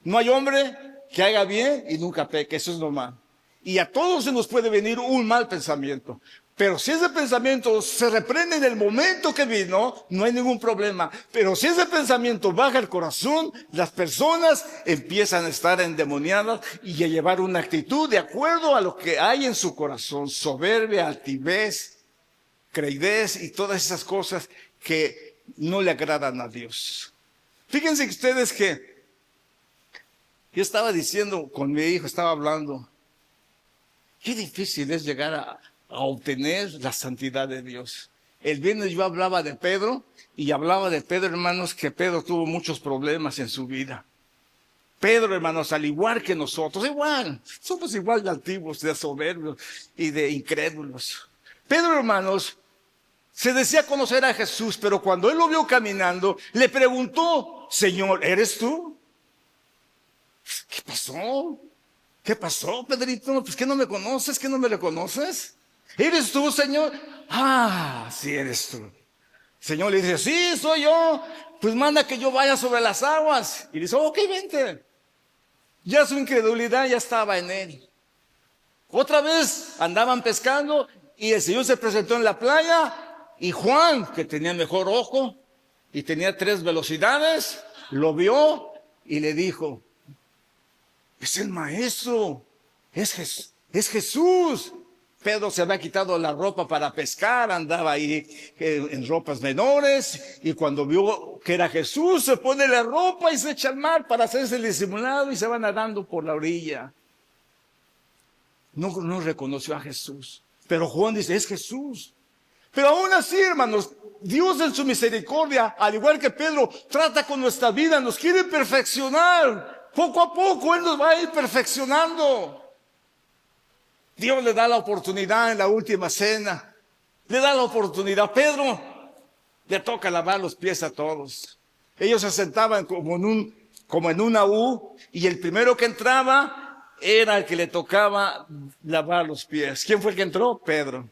No hay hombre que haga bien y nunca peque, eso es normal. Y a todos se nos puede venir un mal pensamiento. Pero si ese pensamiento se reprende en el momento que vino, no hay ningún problema. Pero si ese pensamiento baja el corazón, las personas empiezan a estar endemoniadas y a llevar una actitud de acuerdo a lo que hay en su corazón. Soberbia, altivez, creidez y todas esas cosas que no le agradan a Dios. Fíjense ustedes que yo estaba diciendo con mi hijo, estaba hablando, qué difícil es llegar a obtener la santidad de Dios. El viernes yo hablaba de Pedro y hablaba de Pedro, hermanos, que Pedro tuvo muchos problemas en su vida. Pedro, hermanos, al igual que nosotros, igual, somos igual de altivos, de soberbios y de incrédulos. Pedro, hermanos, se decía conocer a Jesús, pero cuando él lo vio caminando, le preguntó, Señor, ¿eres tú? ¿Qué pasó? ¿Qué pasó, Pedrito? Pues que no me conoces, que no me reconoces. ¿Eres tú, Señor? Ah, sí eres tú. El Señor le dice, sí, soy yo. Pues manda que yo vaya sobre las aguas. Y dice, ok, vente. Ya su incredulidad ya estaba en él. Otra vez andaban pescando y el Señor se presentó en la playa y Juan, que tenía mejor ojo y tenía 3 velocidades, lo vio y le dijo, es el maestro, es Jesús. Pedro se había quitado la ropa para pescar, andaba ahí en ropas menores, y cuando vio que era Jesús, se pone la ropa y se echa al mar para hacerse el disimulado y se va nadando por la orilla. No reconoció a Jesús, pero Juan dice, es Jesús. Pero aún así, hermanos, Dios en su misericordia, al igual que Pedro, trata con nuestra vida, nos quiere perfeccionar. Poco a poco Él nos va a ir perfeccionando. Dios le da la oportunidad en la última cena. Le da la oportunidad. Pedro le toca lavar los pies a todos. Ellos se sentaban como en una U, y el primero que entraba era el que le tocaba lavar los pies. ¿Quién fue el que entró? Pedro.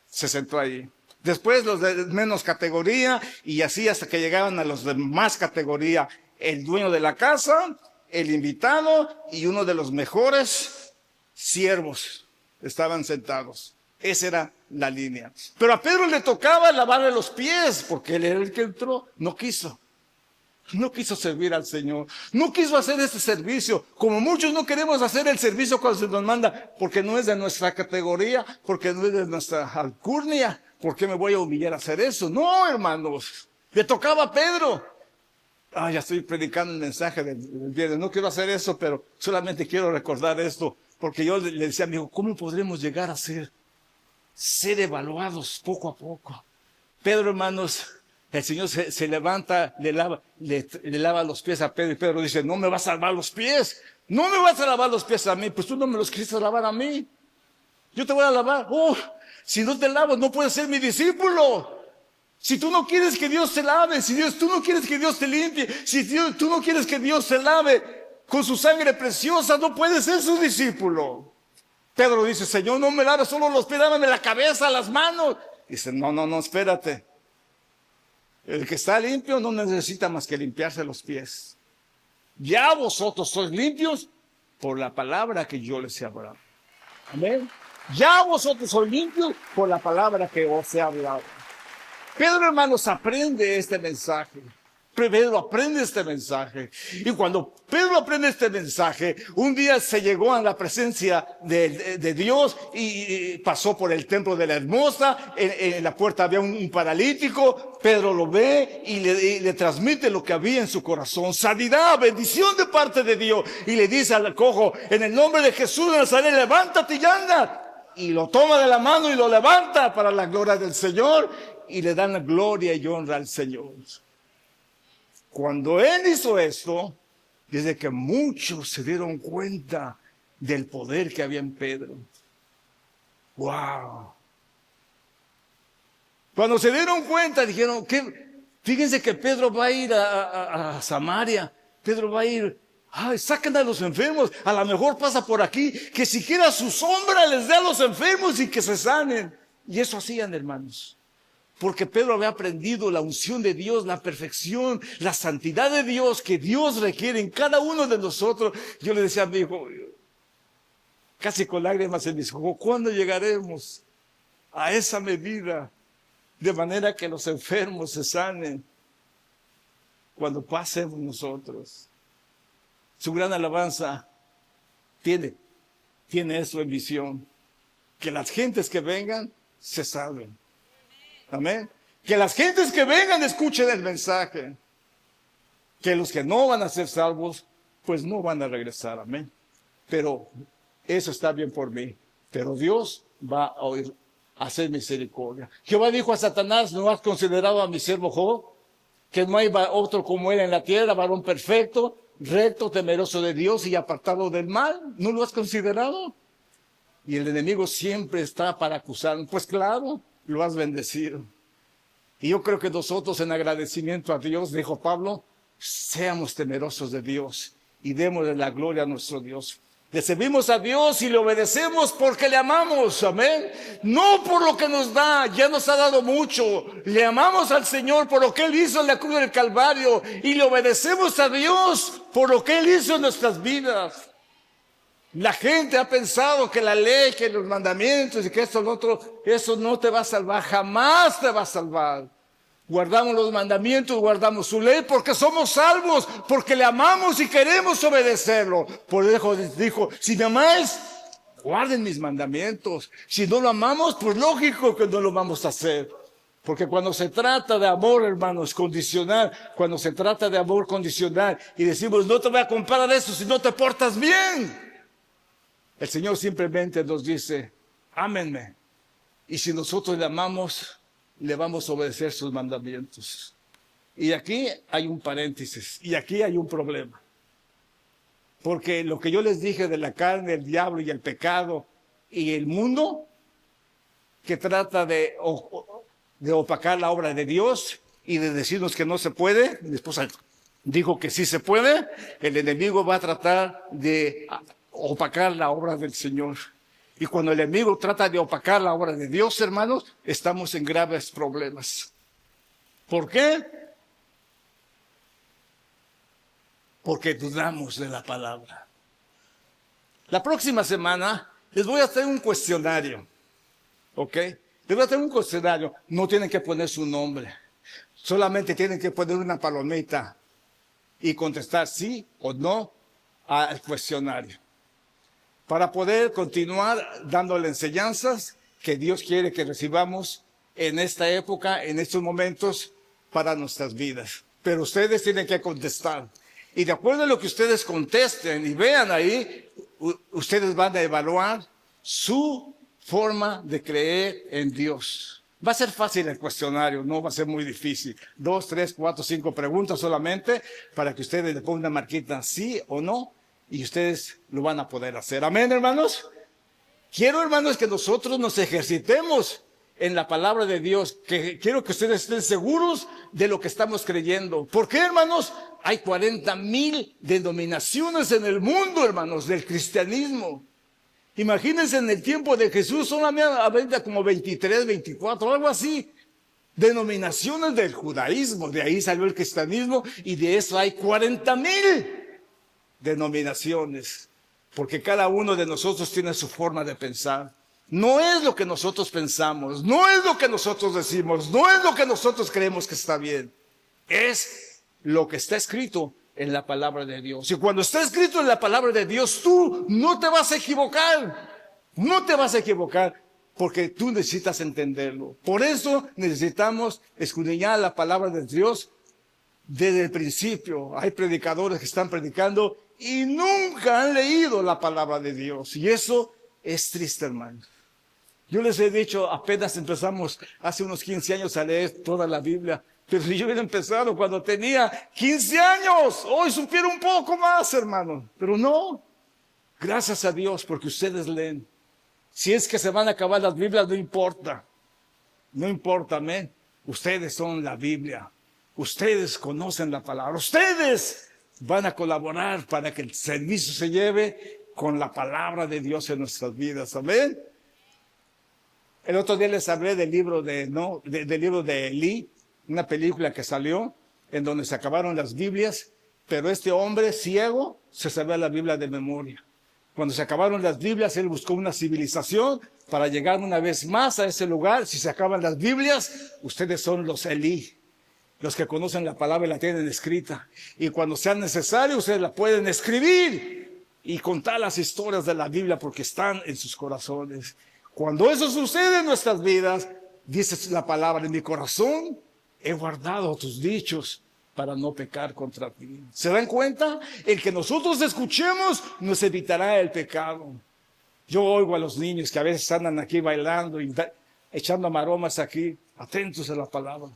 Se sentó ahí. Después los de menos categoría, y así hasta que llegaban a los de más categoría. El dueño de la casa, el invitado y uno de los mejores siervos estaban sentados. Esa era la línea. Pero a Pedro le tocaba lavarle los pies, porque él era el que entró. No quiso servir al Señor. No quiso hacer ese servicio. Como muchos no queremos hacer el servicio cuando se nos manda, porque no es de nuestra categoría, porque no es de nuestra alcurnia. ¿Por qué me voy a humillar a hacer eso? No, hermanos. Le tocaba a Pedro. Ya estoy predicando el mensaje del viernes. No quiero hacer eso, pero solamente quiero recordar esto. Porque yo le decía a mi hijo, ¿cómo podremos llegar a ser evaluados poco a poco? Pedro, hermanos, el Señor se levanta, le lava los pies a Pedro, y Pedro dice, no me vas a lavar los pies, no me vas a lavar los pies a mí, pues tú no me los quisiste lavar a mí, yo te voy a lavar. Si no te lavas, no puedes ser mi discípulo. Si tú no quieres que Dios te lave, tú no quieres que Dios te limpie, tú no quieres que Dios te lave con su sangre preciosa, no puedes ser su discípulo. Pedro dice, Señor, no me laves solo los pies, lávame la cabeza, las manos. Dice, no, espérate. El que está limpio no necesita más que limpiarse los pies. Ya vosotros sois limpios por la palabra que yo les he hablado. Amén. Ya vosotros sois limpios por la palabra que os he hablado. Pedro, hermanos, aprende este mensaje. Pedro aprende este mensaje. Y cuando Pedro aprende este mensaje, un día se llegó a la presencia de Dios y pasó por el templo de la Hermosa. En la puerta había un paralítico. Pedro lo ve y le transmite lo que había en su corazón. Sanidad, bendición de parte de Dios. Y le dice al cojo, en el nombre de Jesús de Nazaret, levántate y anda. Y lo toma de la mano y lo levanta para la gloria del Señor. Y le dan la gloria y honra al Señor. Cuando él hizo esto, dice que muchos se dieron cuenta del poder que había en Pedro. ¡Wow! Cuando se dieron cuenta, dijeron, fíjense que Pedro va a ir a Samaria. Pedro va a ir, saquen a los enfermos. A lo mejor pasa por aquí, que siquiera su sombra les dé a los enfermos y que se sanen. Y eso hacían, hermanos. Porque Pedro había aprendido la unción de Dios, la perfección, la santidad de Dios que Dios requiere en cada uno de nosotros. Yo le decía a mi hijo, casi con lágrimas en mis ojos, ¿cuándo llegaremos a esa medida de manera que los enfermos se sanen? Cuando pasemos nosotros. Su gran alabanza tiene eso en visión. Que las gentes que vengan se salven. Amén. Que las gentes que vengan escuchen el mensaje. Que los que no van a ser salvos, pues no van a regresar. Amén. Pero eso está bien por mí. Pero Dios va a oír hacer misericordia. Jehová dijo a Satanás, ¿no has considerado a mi siervo Job? Que no hay otro como él en la tierra, varón perfecto, recto, temeroso de Dios y apartado del mal. ¿No lo has considerado? Y el enemigo siempre está para acusar. Pues claro, lo has bendecido. Y yo creo que nosotros, en agradecimiento a Dios, dijo Pablo, seamos temerosos de Dios y démosle la gloria a nuestro Dios. Le servimos a Dios y le obedecemos porque le amamos, amén. No por lo que nos da, ya nos ha dado mucho. Le amamos al Señor por lo que Él hizo en la cruz del Calvario y le obedecemos a Dios por lo que Él hizo en nuestras vidas. La gente ha pensado que la ley, que los mandamientos y que esto, lo otro, eso no te va a salvar, jamás te va a salvar. Guardamos los mandamientos, guardamos su ley porque somos salvos, porque le amamos y queremos obedecerlo. Por eso dijo, si me amáis, guarden mis mandamientos. Si no lo amamos, pues lógico que no lo vamos a hacer. Porque cuando se trata de amor, hermanos, condicional, cuando se trata de amor condicional y decimos, no te voy a comprar eso si no te portas bien. El Señor simplemente nos dice, ámenme. Y si nosotros le amamos, le vamos a obedecer sus mandamientos. Y aquí hay un paréntesis, y aquí hay un problema. Porque lo que yo les dije de la carne, el diablo y el pecado y el mundo, que trata de opacar la obra de Dios y de decirnos que no se puede, después dijo que sí se puede, el enemigo va a tratar de opacar la obra del Señor. Y cuando el enemigo trata de opacar la obra de Dios, hermanos, estamos en graves problemas. ¿Por qué? Porque dudamos de la palabra. La próxima semana les voy a hacer un cuestionario, ¿ok? Les voy a hacer un cuestionario. No tienen que poner su nombre. Solamente tienen que poner una palomita y contestar sí o no al cuestionario, para poder continuar dándole enseñanzas que Dios quiere que recibamos en esta época, en estos momentos, para nuestras vidas. Pero ustedes tienen que contestar. Y de acuerdo a lo que ustedes contesten y vean ahí, ustedes van a evaluar su forma de creer en Dios. Va a ser fácil el cuestionario, no va a ser muy difícil. 2, 3, 4, 5 preguntas solamente para que ustedes le pongan una marquita sí o no. Y ustedes lo van a poder hacer. Amén, hermanos. Quiero, hermanos, que nosotros nos ejercitemos en la palabra de Dios. Quiero que ustedes estén seguros de lo que estamos creyendo. ¿Por qué, hermanos? Hay 40,000 denominaciones en el mundo, hermanos, del cristianismo. Imagínense en el tiempo de Jesús, solamente como 23, 24, algo así. Denominaciones del judaísmo. De ahí salió el cristianismo y de eso hay 40,000 denominaciones, porque cada uno de nosotros tiene su forma de pensar. No es lo que nosotros pensamos, no es lo que nosotros decimos, no es lo que nosotros creemos que está bien. Es lo que está escrito en la palabra de Dios. Y cuando está escrito en la palabra de Dios, tú no te vas a equivocar. No te vas a equivocar porque tú necesitas entenderlo. Por eso necesitamos escudriñar la palabra de Dios desde el principio. Hay predicadores que están predicando y nunca han leído la palabra de Dios. Y eso es triste, hermano. Yo les he dicho, apenas empezamos hace unos 15 años a leer toda la Biblia. Pero si yo hubiera empezado cuando tenía 15 años, hoy supiera un poco más, hermano. Pero no. Gracias a Dios porque ustedes leen. Si es que se van a acabar las Biblias, no importa. No importa, amén. Ustedes son la Biblia. Ustedes conocen la palabra. Ustedes van a colaborar para que el servicio se lleve con la palabra de Dios en nuestras vidas. Amén. El otro día les hablé del libro del libro de Elí, una película que salió en donde se acabaron las Biblias, pero este hombre ciego se sabía la Biblia de memoria. Cuando se acabaron las Biblias, él buscó una civilización para llegar una vez más a ese lugar. Si se acaban las Biblias, ustedes son los Elí, los que conocen la palabra y la tienen escrita. Y cuando sea necesario, ustedes la pueden escribir y contar las historias de la Biblia porque están en sus corazones. Cuando eso sucede en nuestras vidas, dice la palabra, en mi corazón he guardado tus dichos para no pecar contra ti. ¿Se dan cuenta? El que nosotros escuchemos nos evitará el pecado. Yo oigo a los niños que a veces andan aquí bailando y echando maromas aquí, atentos a la palabra.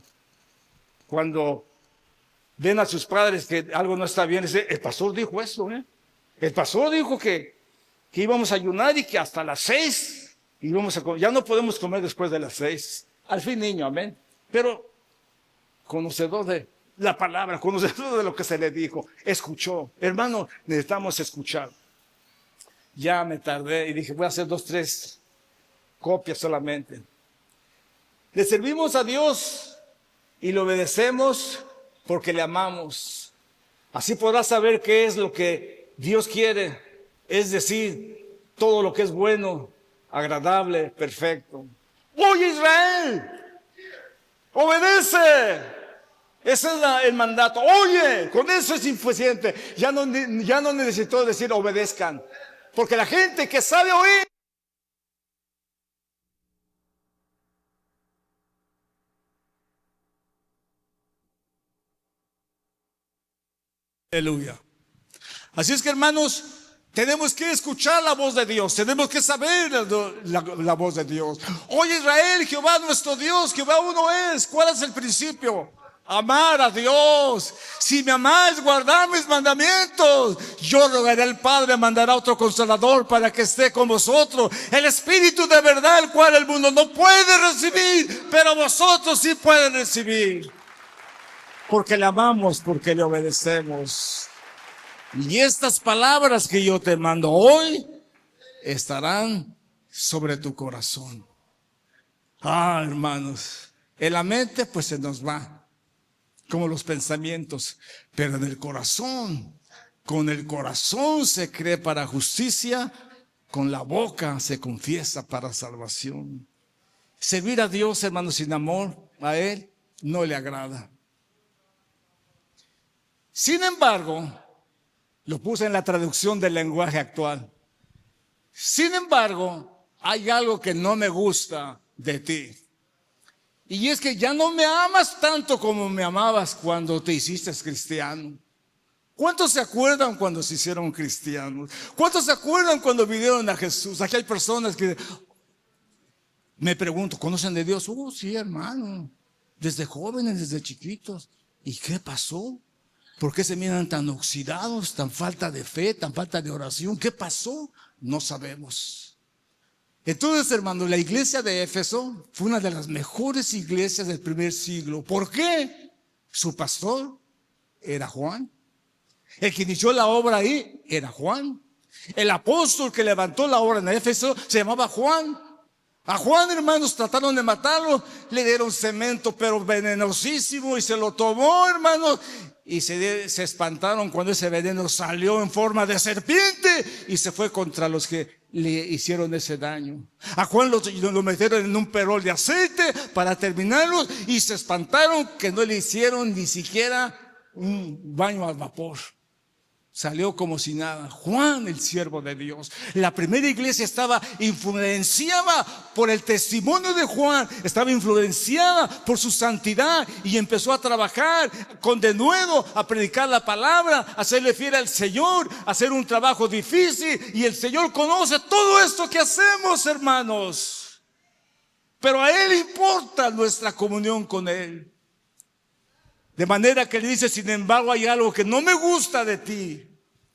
Cuando ven a sus padres que algo no está bien, dice, el pastor dijo esto, ¿eh? El pastor dijo que íbamos a ayunar y que hasta las 6 íbamos a comer. Ya no podemos comer después de las 6. Al fin, niño, amén. Pero conocedor de la palabra, conocedor de lo que se le dijo, escuchó. Hermano, necesitamos escuchar. Ya me tardé y dije, voy a hacer 2, 3 copias solamente. Le servimos a Dios y le obedecemos porque le amamos. Así podrás saber qué es lo que Dios quiere, es decir, todo lo que es bueno, agradable, perfecto. Oye, Israel, obedece. Ese es el mandato. Oye, con eso es insuficiente. Ya no necesito decir obedezcan, porque la gente que sabe oír, aleluya. Así es que, hermanos, tenemos que escuchar la voz de Dios, tenemos que saber la voz de Dios. Oye, Israel, Jehová nuestro Dios, Jehová uno es. ¿Cuál es el principio? Amar a Dios. Si me amáis, guardad mis mandamientos. Yo rogaré al Padre, mandará otro consolador para que esté con vosotros. El Espíritu de verdad, el cual el mundo no puede recibir, pero vosotros sí pueden recibir. Porque le amamos, porque le obedecemos. Y estas palabras que yo te mando hoy estarán sobre tu corazón. Hermanos, en la mente pues se nos va, como los pensamientos, pero en el corazón, con el corazón se cree para justicia, con la boca se confiesa para salvación. Servir a Dios, hermanos, sin amor a Él no le agrada. Sin embargo, lo puse en la traducción del lenguaje actual. Sin embargo, hay algo que no me gusta de ti. Y es que ya no me amas tanto como me amabas cuando te hiciste cristiano. ¿Cuántos se acuerdan cuando se hicieron cristianos? ¿Cuántos se acuerdan cuando vinieron a Jesús? Aquí hay personas que me pregunto, ¿conocen de Dios? Sí, hermano. Desde jóvenes, desde chiquitos. ¿Y qué pasó? ¿Por qué se miran tan oxidados, tan falta de fe, tan falta de oración? ¿Qué pasó? No sabemos. Entonces, hermanos, la iglesia de Éfeso fue una de las mejores iglesias del primer siglo. ¿Por qué? Su pastor era Juan. El que inició la obra ahí era Juan. El apóstol que levantó la obra en Éfeso se llamaba Juan. A Juan, hermanos, trataron de matarlo, le dieron cemento, pero venenosísimo, y se lo tomó, hermanos. Y se espantaron cuando ese veneno salió en forma de serpiente y se fue contra los que le hicieron ese daño. A Juan lo metieron en un perol de aceite para terminarlo y se espantaron que no le hicieron ni siquiera un baño al vapor. Salió como si nada. Juan, el siervo de Dios. La primera iglesia estaba influenciada por el testimonio de Juan. Estaba influenciada por su santidad y empezó a trabajar con denuedo, a predicar la palabra, a serle fiel al Señor, a hacer un trabajo difícil. Y el Señor conoce todo esto que hacemos, hermanos. Pero a Él importa nuestra comunión con Él. De manera que le dice, sin embargo, hay algo que no me gusta de ti.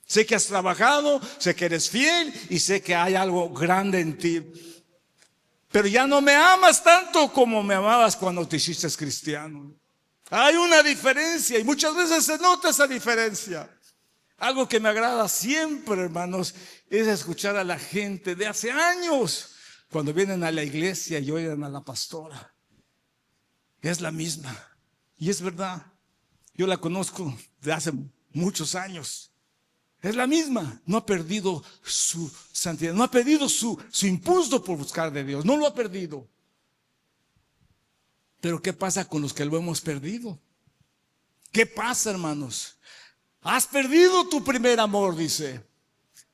Sé que has trabajado, sé que eres fiel y sé que hay algo grande en ti. Pero ya no me amas tanto como me amabas cuando te hiciste cristiano. Hay una diferencia y muchas veces se nota esa diferencia. Algo que me agrada siempre, hermanos, es escuchar a la gente de hace años cuando vienen a la iglesia y oyen a la pastora. Es la misma. Y es verdad. Yo la conozco de hace muchos años. Es la misma. No ha perdido su santidad. No ha perdido su impulso por buscar de Dios. No lo ha perdido. Pero ¿qué pasa con los que lo hemos perdido? ¿Qué pasa, hermanos? Has perdido tu primer amor, dice.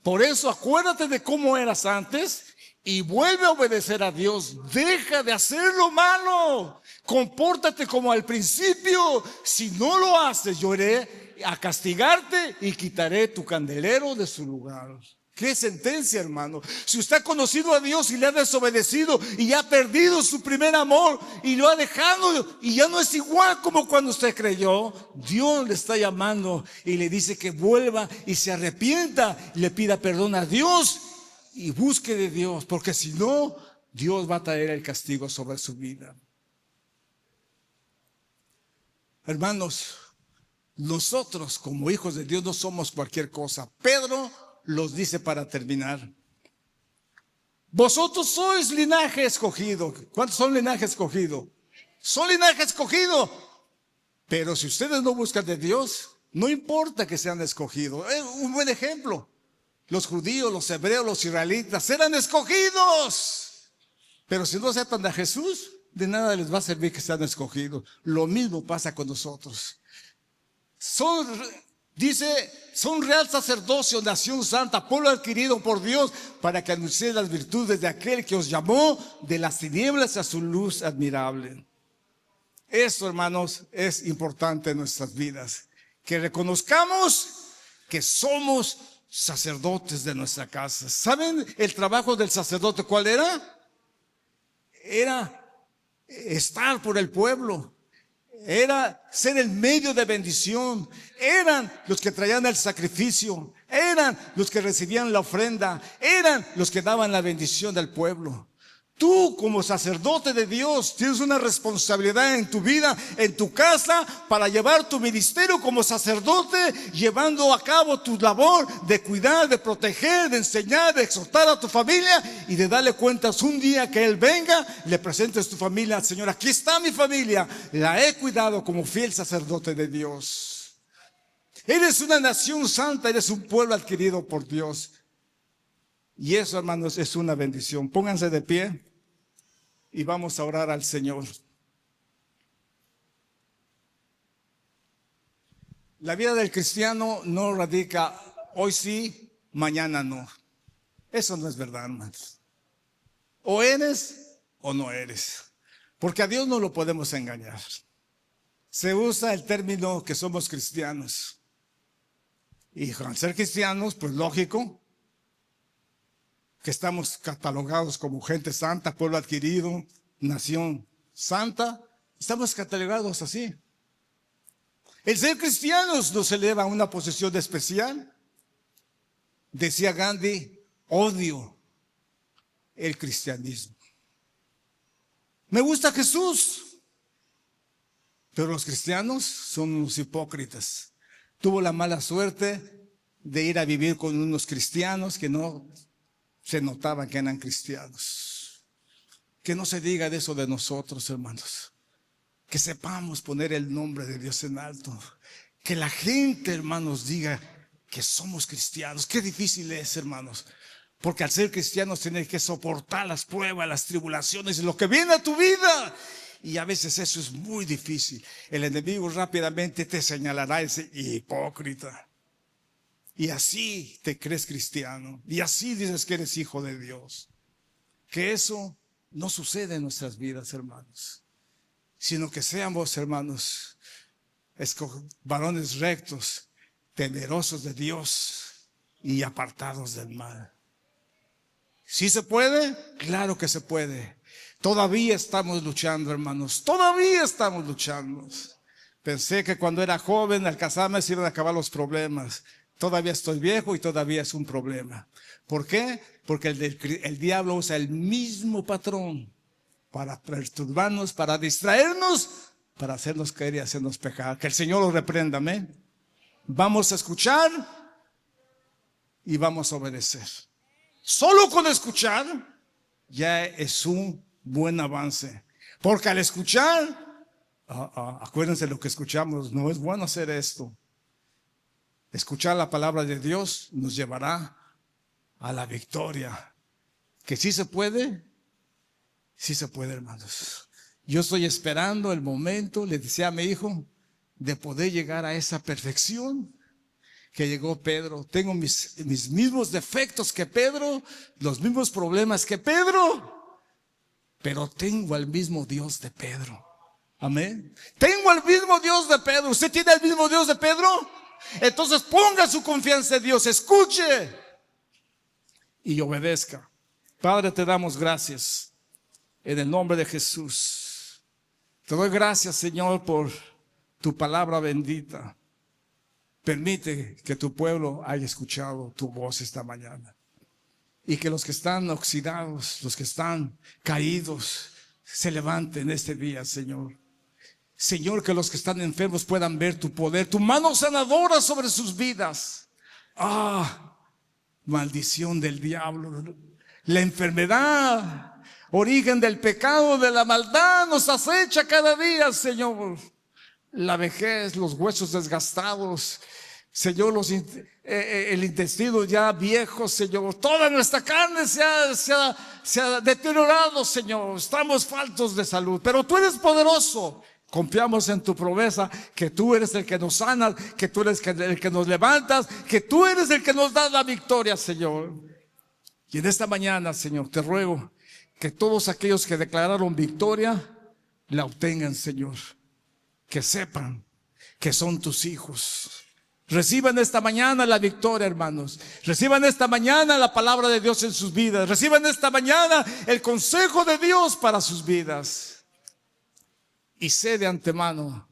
Por eso acuérdate de cómo eras antes y vuelve a obedecer a Dios. Deja de hacer lo malo. Compórtate como al principio. Si no lo haces, yo iré a castigarte y quitaré tu candelero de su lugar. ¡Qué sentencia, hermano! Si usted ha conocido a Dios y le ha desobedecido y ha perdido su primer amor y lo ha dejado y ya no es igual como cuando usted creyó, Dios le está llamando y le dice que vuelva y se arrepienta y le pida perdón a Dios y busque de Dios, porque si no, Dios va a traer el castigo sobre su vida. Hermanos, nosotros como hijos de Dios no somos cualquier cosa. Pedro los dice para terminar: vosotros sois linaje escogido. ¿Cuántos son linaje escogido? Son linaje escogido. Pero si ustedes no buscan de Dios, no importa que sean escogidos. Es un buen ejemplo. Los judíos, los hebreos, los israelitas eran escogidos. Pero si no aceptan a Jesús, de nada les va a servir que sean escogidos. Lo mismo pasa con nosotros. Son real sacerdocio, nación santa, pueblo adquirido por Dios, para que anunciéis las virtudes de aquel que os llamó de las tinieblas a su luz admirable. Esto, hermanos, es importante en nuestras vidas, que reconozcamos que somos sacerdotes de nuestra casa. ¿Saben el trabajo del sacerdote cuál era? Era estar por el pueblo. Era ser el medio de bendición. Eran los que traían el sacrificio. Eran los que recibían la ofrenda. Eran los que daban la bendición del pueblo. Tú como sacerdote de Dios tienes una responsabilidad en tu vida, en tu casa, para llevar tu ministerio como sacerdote, llevando a cabo tu labor de cuidar, de proteger, de enseñar, de exhortar a tu familia y de darle cuentas un día que Él venga, le presentes tu familia al Señor. Aquí está mi familia, la he cuidado como fiel sacerdote de Dios. Eres una nación santa, eres un pueblo adquirido por Dios. Y eso, hermanos, es una bendición. Pónganse de pie y vamos a orar al Señor. La vida del cristiano no radica hoy sí, mañana no. Eso no es verdad, hermanos. O eres o no eres. Porque a Dios no lo podemos engañar. Se usa el término que somos cristianos. Y al ser cristianos, pues lógico que estamos catalogados como gente santa, pueblo adquirido, nación santa. Estamos catalogados así. El ser cristianos nos eleva a una posición especial. Decía Gandhi: odio el cristianismo. Me gusta Jesús, pero los cristianos son unos hipócritas. Tuvo la mala suerte de ir a vivir con unos cristianos que no se notaba que eran cristianos. Que no se diga de eso de nosotros, hermanos. Que sepamos poner el nombre de Dios en alto. Que la gente, hermanos, diga que somos cristianos. Qué difícil es, hermanos. Porque al ser cristianos tienes que soportar las pruebas, las tribulaciones y lo que viene a tu vida. Y a veces eso es muy difícil. El enemigo rápidamente te señalará ese hipócrita. Y así te crees cristiano. Y así dices que eres hijo de Dios. Que eso no sucede en nuestras vidas, hermanos. Sino que seamos, hermanos, varones rectos, temerosos de Dios y apartados del mal. ¿Sí se puede? Claro que se puede. Todavía estamos luchando, hermanos. Todavía estamos luchando. Pensé que cuando era joven, al casarme, se iban a acabar los problemas. Todavía estoy viejo y todavía es un problema. ¿Por qué? Porque el diablo usa el mismo patrón para perturbarnos, para distraernos, para hacernos caer y hacernos pecar. Que el Señor lo reprenda, amén. Vamos a escuchar y vamos a obedecer. Solo con escuchar ya es un buen avance. Porque al escuchar, acuérdense lo que escuchamos, no es bueno hacer esto. Escuchar la palabra de Dios nos llevará a la victoria. Que sí se puede, hermanos. Yo estoy esperando el momento, le decía a mi hijo, de poder llegar a esa perfección que llegó Pedro. Tengo mis mismos defectos que Pedro, los mismos problemas que Pedro, pero tengo al mismo Dios de Pedro. Amén. Tengo al mismo Dios de Pedro. ¿Usted tiene el mismo Dios de Pedro? Entonces ponga su confianza en Dios, escuche. y obedezca. Padre, te damos gracias en el nombre de Jesús. Te doy gracias, Señor, por tu palabra bendita. Permite que tu pueblo haya escuchado tu voz esta mañana. Y que los que están oxidados, los que están caídos, se levanten este día, Señor. Señor, que los que están enfermos puedan ver tu poder, tu mano sanadora sobre sus vidas. Maldición del diablo, la enfermedad, origen del pecado, de la maldad, nos acecha cada día, Señor. La vejez, los huesos desgastados, Señor, el intestino ya viejo, Señor. Toda nuestra carne se ha deteriorado, Señor. Estamos faltos de salud, pero tú eres poderoso. Confiamos en tu promesa, que tú eres el que nos sana, que tú eres el que nos levantas, que tú eres el que nos da la victoria, Señor. Y en esta mañana, Señor, te ruego que todos aquellos que declararon victoria, la obtengan, Señor. Que sepan que son tus hijos. Reciban esta mañana la victoria, hermanos. Reciban esta mañana la palabra de Dios en sus vidas. Reciban esta mañana el consejo de Dios para sus vidas. Y sé de antemano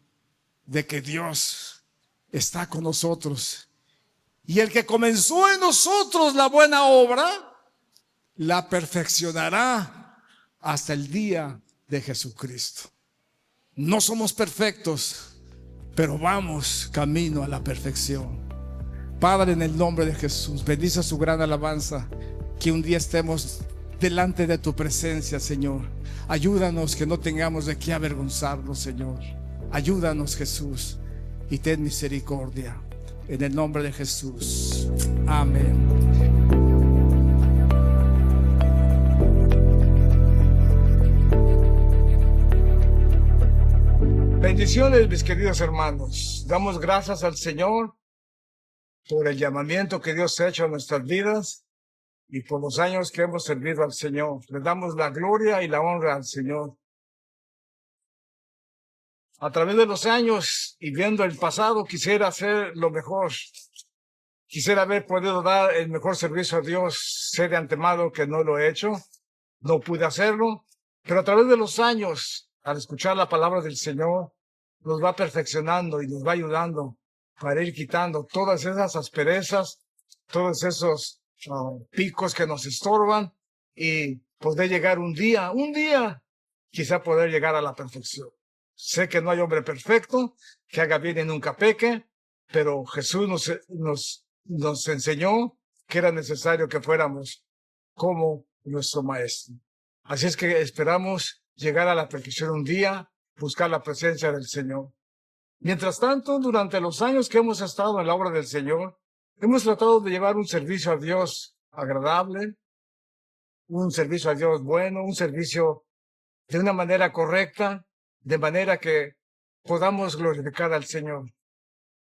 de que Dios está con nosotros. Y el que comenzó en nosotros la buena obra, la perfeccionará hasta el día de Jesucristo. No somos perfectos, pero vamos camino a la perfección. Padre, en el nombre de Jesús, bendice su gran alabanza, que un día estemos delante de tu presencia, Señor. Ayúdanos que no tengamos de qué avergonzarnos, Señor. Ayúdanos, Jesús, y ten misericordia. En el nombre de Jesús. Amén. Bendiciones, mis queridos hermanos. Damos gracias al Señor por el llamamiento que Dios ha hecho a nuestras vidas y por los años que hemos servido al Señor. Le damos la gloria y la honra al Señor. A través de los años y viendo el pasado, quisiera hacer lo mejor. Quisiera haber podido dar el mejor servicio a Dios. Sé de antemano que no lo he hecho. No pude hacerlo. Pero a través de los años, al escuchar la palabra del Señor, nos va perfeccionando y nos va ayudando para ir quitando todas esas asperezas, todos esos picos que nos estorban y poder llegar un día, quizá poder llegar a la perfección. Sé que no hay hombre perfecto, que haga bien y nunca peque, pero Jesús nos enseñó que era necesario que fuéramos como nuestro Maestro. Así es que esperamos llegar a la perfección un día, buscar la presencia del Señor. Mientras tanto, durante los años que hemos estado en la obra del Señor, hemos tratado de llevar un servicio a Dios agradable, un servicio a Dios bueno, un servicio de una manera correcta, de manera que podamos glorificar al Señor.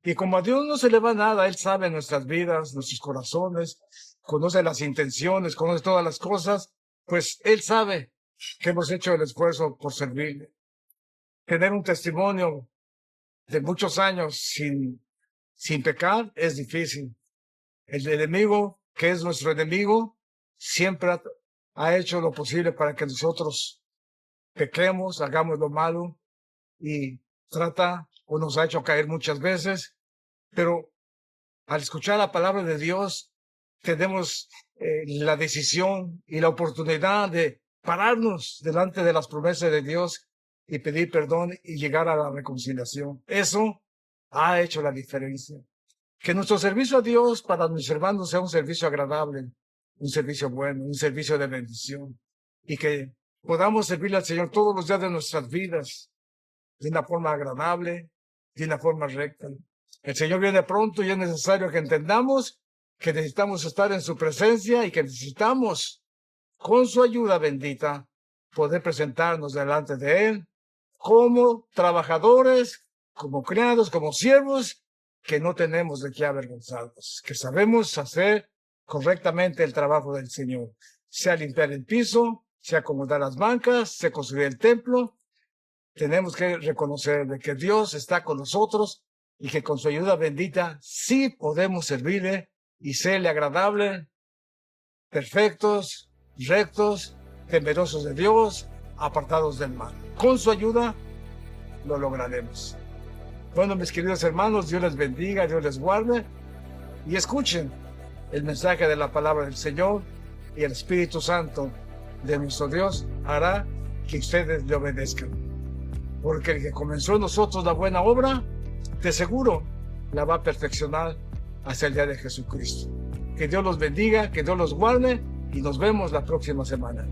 Y como a Dios no se le va nada, Él sabe nuestras vidas, nuestros corazones, conoce las intenciones, conoce todas las cosas, pues Él sabe que hemos hecho el esfuerzo por servirle. Tener un testimonio de muchos años sin pecar es difícil. El enemigo, que es nuestro enemigo, siempre ha hecho lo posible para que nosotros pequemos, hagamos lo malo y trata o nos ha hecho caer muchas veces, pero al escuchar la palabra de Dios tenemos la decisión y la oportunidad de pararnos delante de las promesas de Dios y pedir perdón y llegar a la reconciliación. Eso ha hecho la diferencia. Que nuestro servicio a Dios para mis hermanos sea un servicio agradable, un servicio bueno, un servicio de bendición, y que podamos servirle al Señor todos los días de nuestras vidas de una forma agradable, de una forma recta. El Señor viene pronto y es necesario que entendamos que necesitamos estar en su presencia y que necesitamos, con su ayuda bendita, poder presentarnos delante de Él como trabajadores, como criados, como siervos, que no tenemos de qué avergonzarnos, que sabemos hacer correctamente el trabajo del Señor, sea limpiar el piso, sea acomodar las bancas, sea construir el templo. Tenemos que reconocer de que Dios está con nosotros y que con su ayuda bendita sí podemos servirle y serle agradable. perfectos, rectos, temerosos de Dios, apartados del mal. Con su ayuda lo lograremos. Bueno, mis queridos hermanos, Dios les bendiga, Dios les guarde y escuchen el mensaje de la palabra del Señor y el Espíritu Santo de nuestro Dios hará que ustedes le obedezcan. Porque el que comenzó en nosotros la buena obra, de seguro la va a perfeccionar hasta el día de Jesucristo. Que Dios los bendiga, que Dios los guarde y nos vemos la próxima semana.